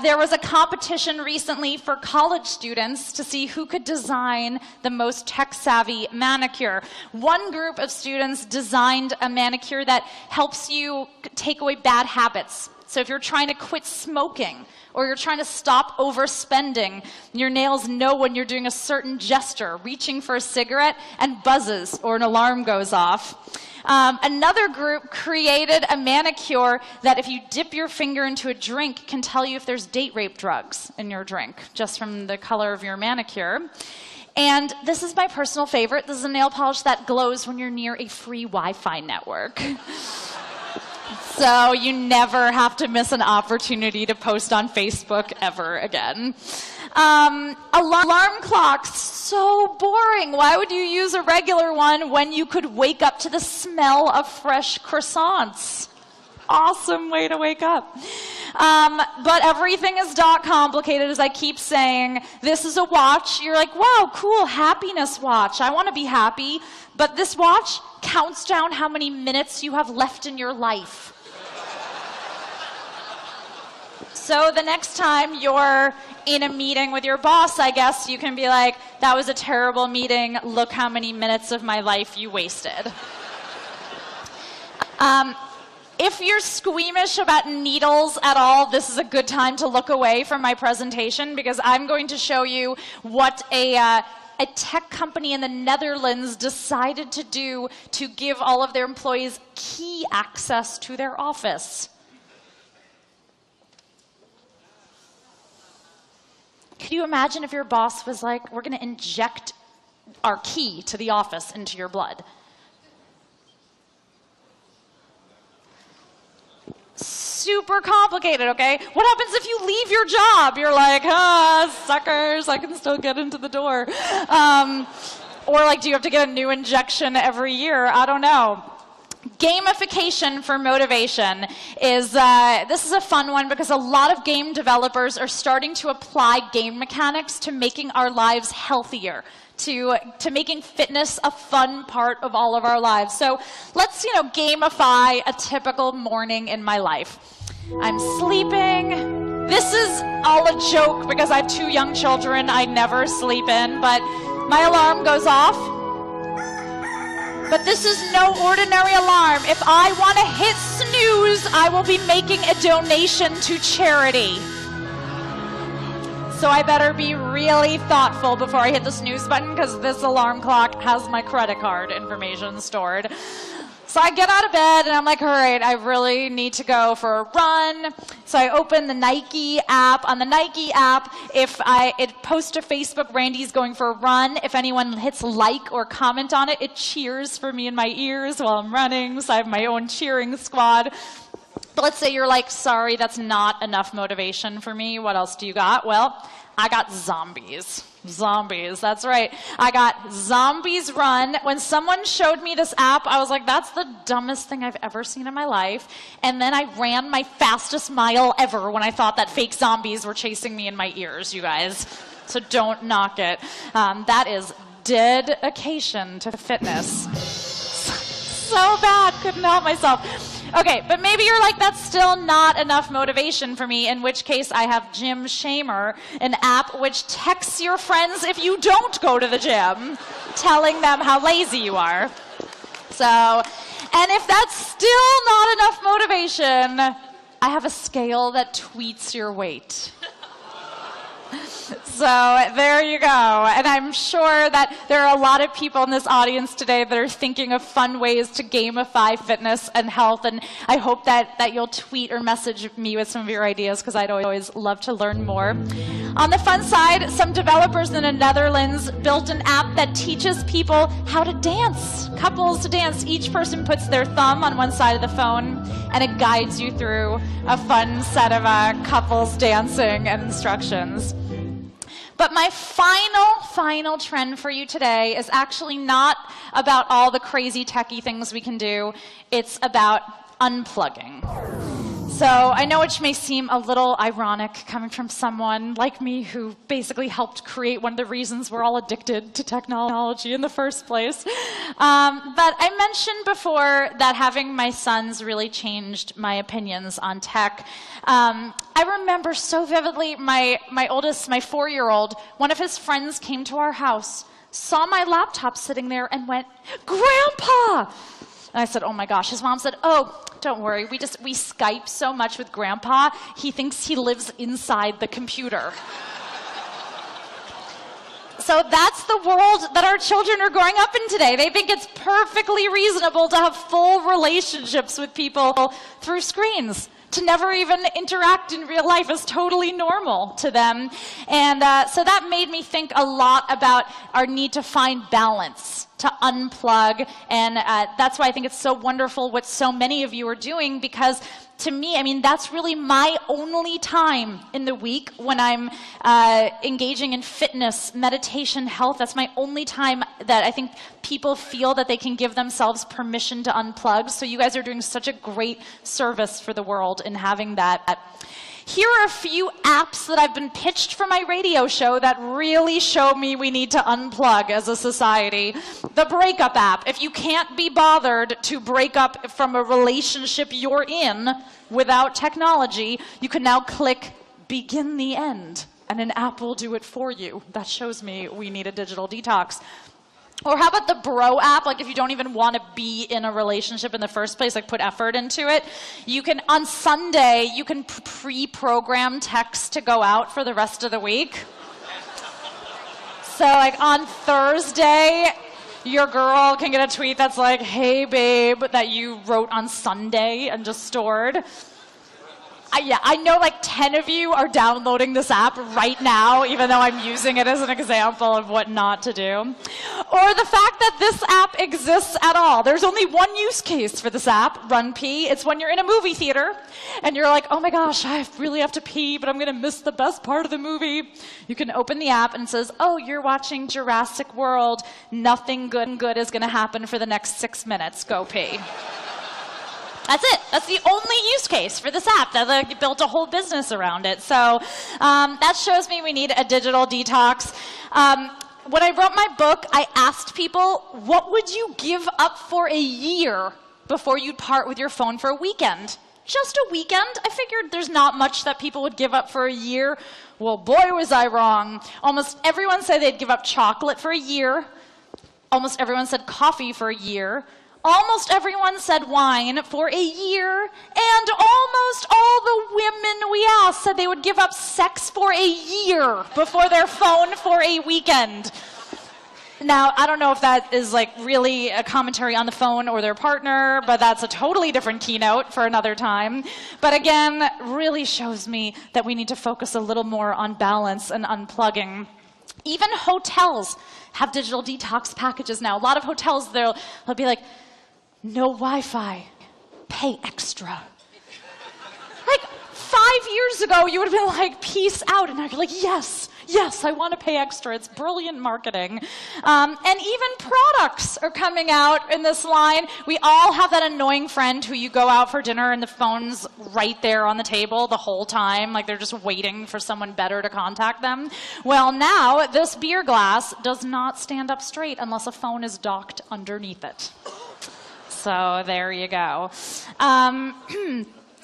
There was a competition recently for college students to see who could design the most tech savvy manicure. One group of students designed a manicure that helps you take away bad habits. So if you're trying to quit smoking, or you're trying to stop overspending, your nails know when you're doing a certain gesture, reaching for a cigarette, and buzzes, or an alarm goes off. Another group created a manicure that if you dip your finger into a drink can tell you if there's date rape drugs in your drink, just from the color of your manicure. And this is my personal favorite. This is a nail polish that glows when you're near a free Wi-Fi network. So you never have to miss an opportunity to post on Facebook ever again. Alarm clocks, so boring. Why would you use a regular one when you could wake up to the smell of fresh croissants? Awesome way to wake up. But everything is complicated, as I keep saying. This is a watch. You're like, wow, cool, happiness watch. I want to be happy. But this watch counts down how many minutes you have left in your life. So the next time you're in a meeting with your boss, I guess you can be like, that was a terrible meeting. Look how many minutes of my life you wasted. If you're squeamish about needles at all, this is a good time to look away from my presentation, because I'm going to show you what a tech company in the Netherlands decided to do to give all of their employees key access to their office. Could you imagine if your boss was like, we're going to inject our key to the office into your blood? Super complicated, okay? What happens if you leave your job? You're like, suckers, I can still get into the door. Or like, do you have to get a new injection every year? I don't know. Gamification for motivation is, this is a fun one because a lot of game developers are starting to apply game mechanics to making our lives healthier, to making fitness a fun part of all of our lives. So let's, gamify a typical morning in my life. I'm sleeping. This is all a joke because I have 2 young children I never sleep in, but my alarm goes off. But this is no ordinary alarm. If I want to hit snooze, I will be making a donation to charity. So I better be really thoughtful before I hit the snooze button, because this alarm clock has my credit card information stored. So I get out of bed and I'm like, all right, I really need to go for a run. So I open the Nike app. On the Nike app, if it posts to Facebook, Randy's going for a run. If anyone hits like or comment on it, it cheers for me in my ears while I'm running. So I have my own cheering squad. But let's say you're like, sorry, that's not enough motivation for me. What else do you got? Well, I got zombies. Zombies, that's right. I got Zombies Run. When someone showed me this app, I was like, that's the dumbest thing I've ever seen in my life. And then I ran my fastest mile ever when I thought that fake zombies were chasing me in my ears, you guys. So don't knock it. That is dedication to fitness. So bad, couldn't help myself. Okay, but maybe you're like, that's still not enough motivation for me, in which case I have Gym Shamer, an app which texts your friends if you don't go to the gym, telling them how lazy you are. So, and if that's still not enough motivation, I have a scale that tweets your weight. So there you go. And I'm sure that there are a lot of people in this audience today that are thinking of fun ways to gamify fitness and health. And I hope that you'll tweet or message me with some of your ideas, because I'd always love to learn more. On the fun side, some developers in the Netherlands built an app that teaches people how to dance, couples to dance. Each person puts their thumb on one side of the phone, and it guides you through a fun set of couples dancing and instructions. But my final trend for you today is actually not about all the crazy techie things we can do. It's about unplugging. So I know it may seem a little ironic coming from someone like me who basically helped create one of the reasons we're all addicted to technology in the first place. But I mentioned before that having my sons really changed my opinions on tech. I remember so vividly my oldest, my 4-year-old, one of his friends came to our house, saw my laptop sitting there and went, "Grandpa!" And I said, "Oh my gosh." His mom said, "Oh, don't worry, we Skype so much with Grandpa, he thinks he lives inside the computer." So that's the world that our children are growing up in today. They think it's perfectly reasonable to have full relationships with people through screens. To never even interact in real life is totally normal to them. And so that made me think a lot about our need to find balance, to unplug. And that's why I think it's so wonderful what so many of you are doing, because to me, I mean, that's really my only time in the week when I'm engaging in fitness, meditation, health. That's my only time that I think people feel that they can give themselves permission to unplug. So you guys are doing such a great service for the world in having that. Here are a few apps that I've been pitched for my radio show that really show me we need to unplug as a society. The breakup app. If you can't be bothered to break up from a relationship you're in without technology, you can now click begin the end, and an app will do it for you. That shows me we need a digital detox. Or how about the bro app? Like if you don't even want to be in a relationship in the first place, like put effort into it, you can, on Sunday, you can pre-program texts to go out for the rest of the week. So like on Thursday, your girl can get a tweet that's like, "Hey babe," that you wrote on Sunday and just stored. Yeah, I know like 10 of you are downloading this app right now, even though I'm using it as an example of what not to do. Or the fact that this app exists at all. There's only one use case for this app, Run Pee. It's when you're in a movie theater and you're like, "Oh my gosh, I really have to pee, but I'm going to miss the best part of the movie." You can open the app and it says, "Oh, you're watching Jurassic World. Nothing good is going to happen for the next 6 minutes. Go pee." That's it. That's the only use case for this app. They built a whole business around it. So that shows me we need a digital detox. When I wrote my book, I asked people, what would you give up for a year before you'd part with your phone for a weekend? Just a weekend? I figured there's not much that people would give up for a year. Well, boy, was I wrong. Almost everyone said they'd give up chocolate for a year. Almost everyone said coffee for a year. Almost everyone said wine for a year, and almost all the women we asked said they would give up sex for a year before their phone for a weekend. Now, I don't know if that is like really a commentary on the phone or their partner, but that's a totally different keynote for another time. But again, really shows me that we need to focus a little more on balance and unplugging. Even hotels have digital detox packages now. A lot of hotels, they'll be like, "No Wi-Fi, pay extra." Like 5 years ago, you would have been like, "Peace out." And now you're like, yes, I want to pay extra. It's brilliant marketing. And even products are coming out in this line. We all have that annoying friend who you go out for dinner and the phone's right there on the table the whole time. Like they're just waiting for someone better to contact them. Well, now this beer glass does not stand up straight unless a phone is docked underneath it. So there you go.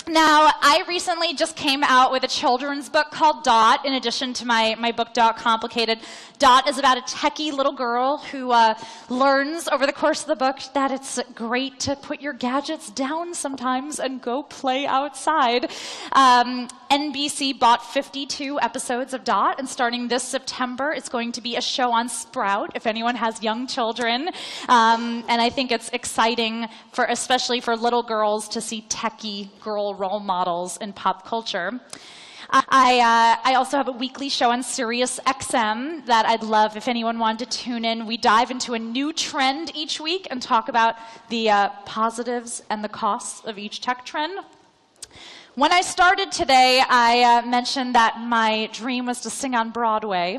Now, I recently just came out with a children's book called Dot, in addition to my book, Dot Complicated. Dot is about a techie little girl who learns over the course of the book that it's great to put your gadgets down sometimes and go play outside. NBC bought 52 episodes of Dot, and starting this September, it's going to be a show on Sprout, if anyone has young children. And I think it's exciting, especially for little girls, to see techie girl role models in pop culture. I also have a weekly show on Sirius XM that I'd love if anyone wanted to tune in. We dive into a new trend each week and talk about the positives and the costs of each tech trend. When I started today, I mentioned that my dream was to sing on Broadway.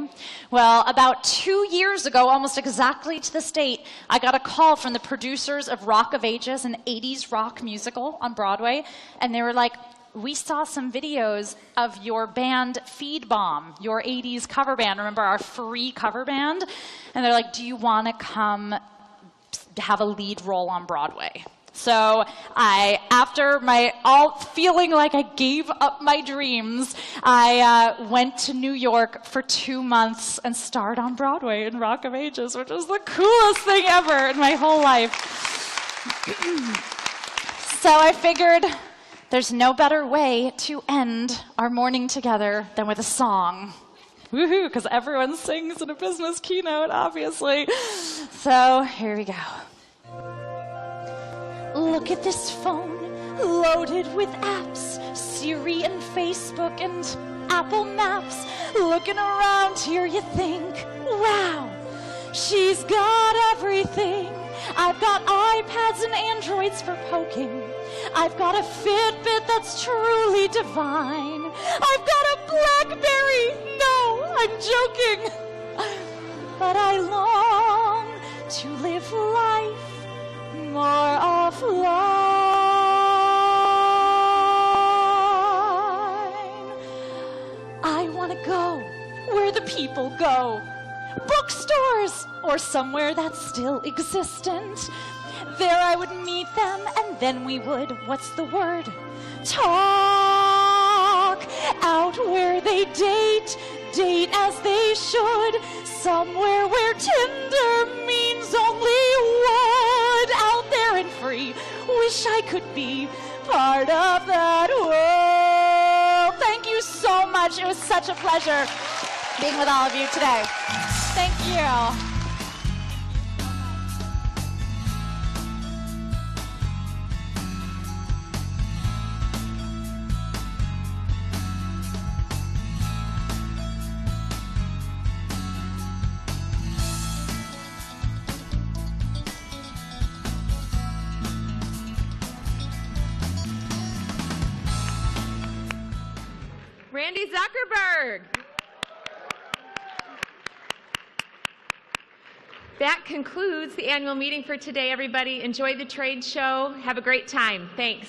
Well, about 2 years ago, almost exactly to this date, I got a call from the producers of Rock of Ages, an 80s rock musical on Broadway, and they were like, we saw some videos of your band Feed Bomb, your 80s cover band. Remember our free cover band? And they're like, do you want to come have a lead role on Broadway? So after all feeling like I gave up my dreams, I went to New York for 2 months and starred on Broadway in Rock of Ages, which was the coolest thing ever in my whole life. So I figured there's no better way to end our morning together than with a song. Woohoo, because everyone sings in a business keynote, obviously. So here we go. Look at this phone, loaded with apps, Siri and Facebook and Apple Maps. Looking around here, you think, wow, she's got everything. I've got iPads and Androids for poking. I've got a Fitbit that's truly divine. I've got a BlackBerry. No, I'm joking. But I long to live life more offline. I want to go where the people go. Bookstores or somewhere that's still existent. There I would meet them and then we would, what's the word? Talk out where they date as they should. Somewhere where Tinder means only would. Out there and free, wish I could be part of that world. Thank you so much. It was such a pleasure being with all of you today. Thank you. Randy Zuckerberg. That concludes the annual meeting for today, everybody. Enjoy the trade show. Have a great time. Thanks.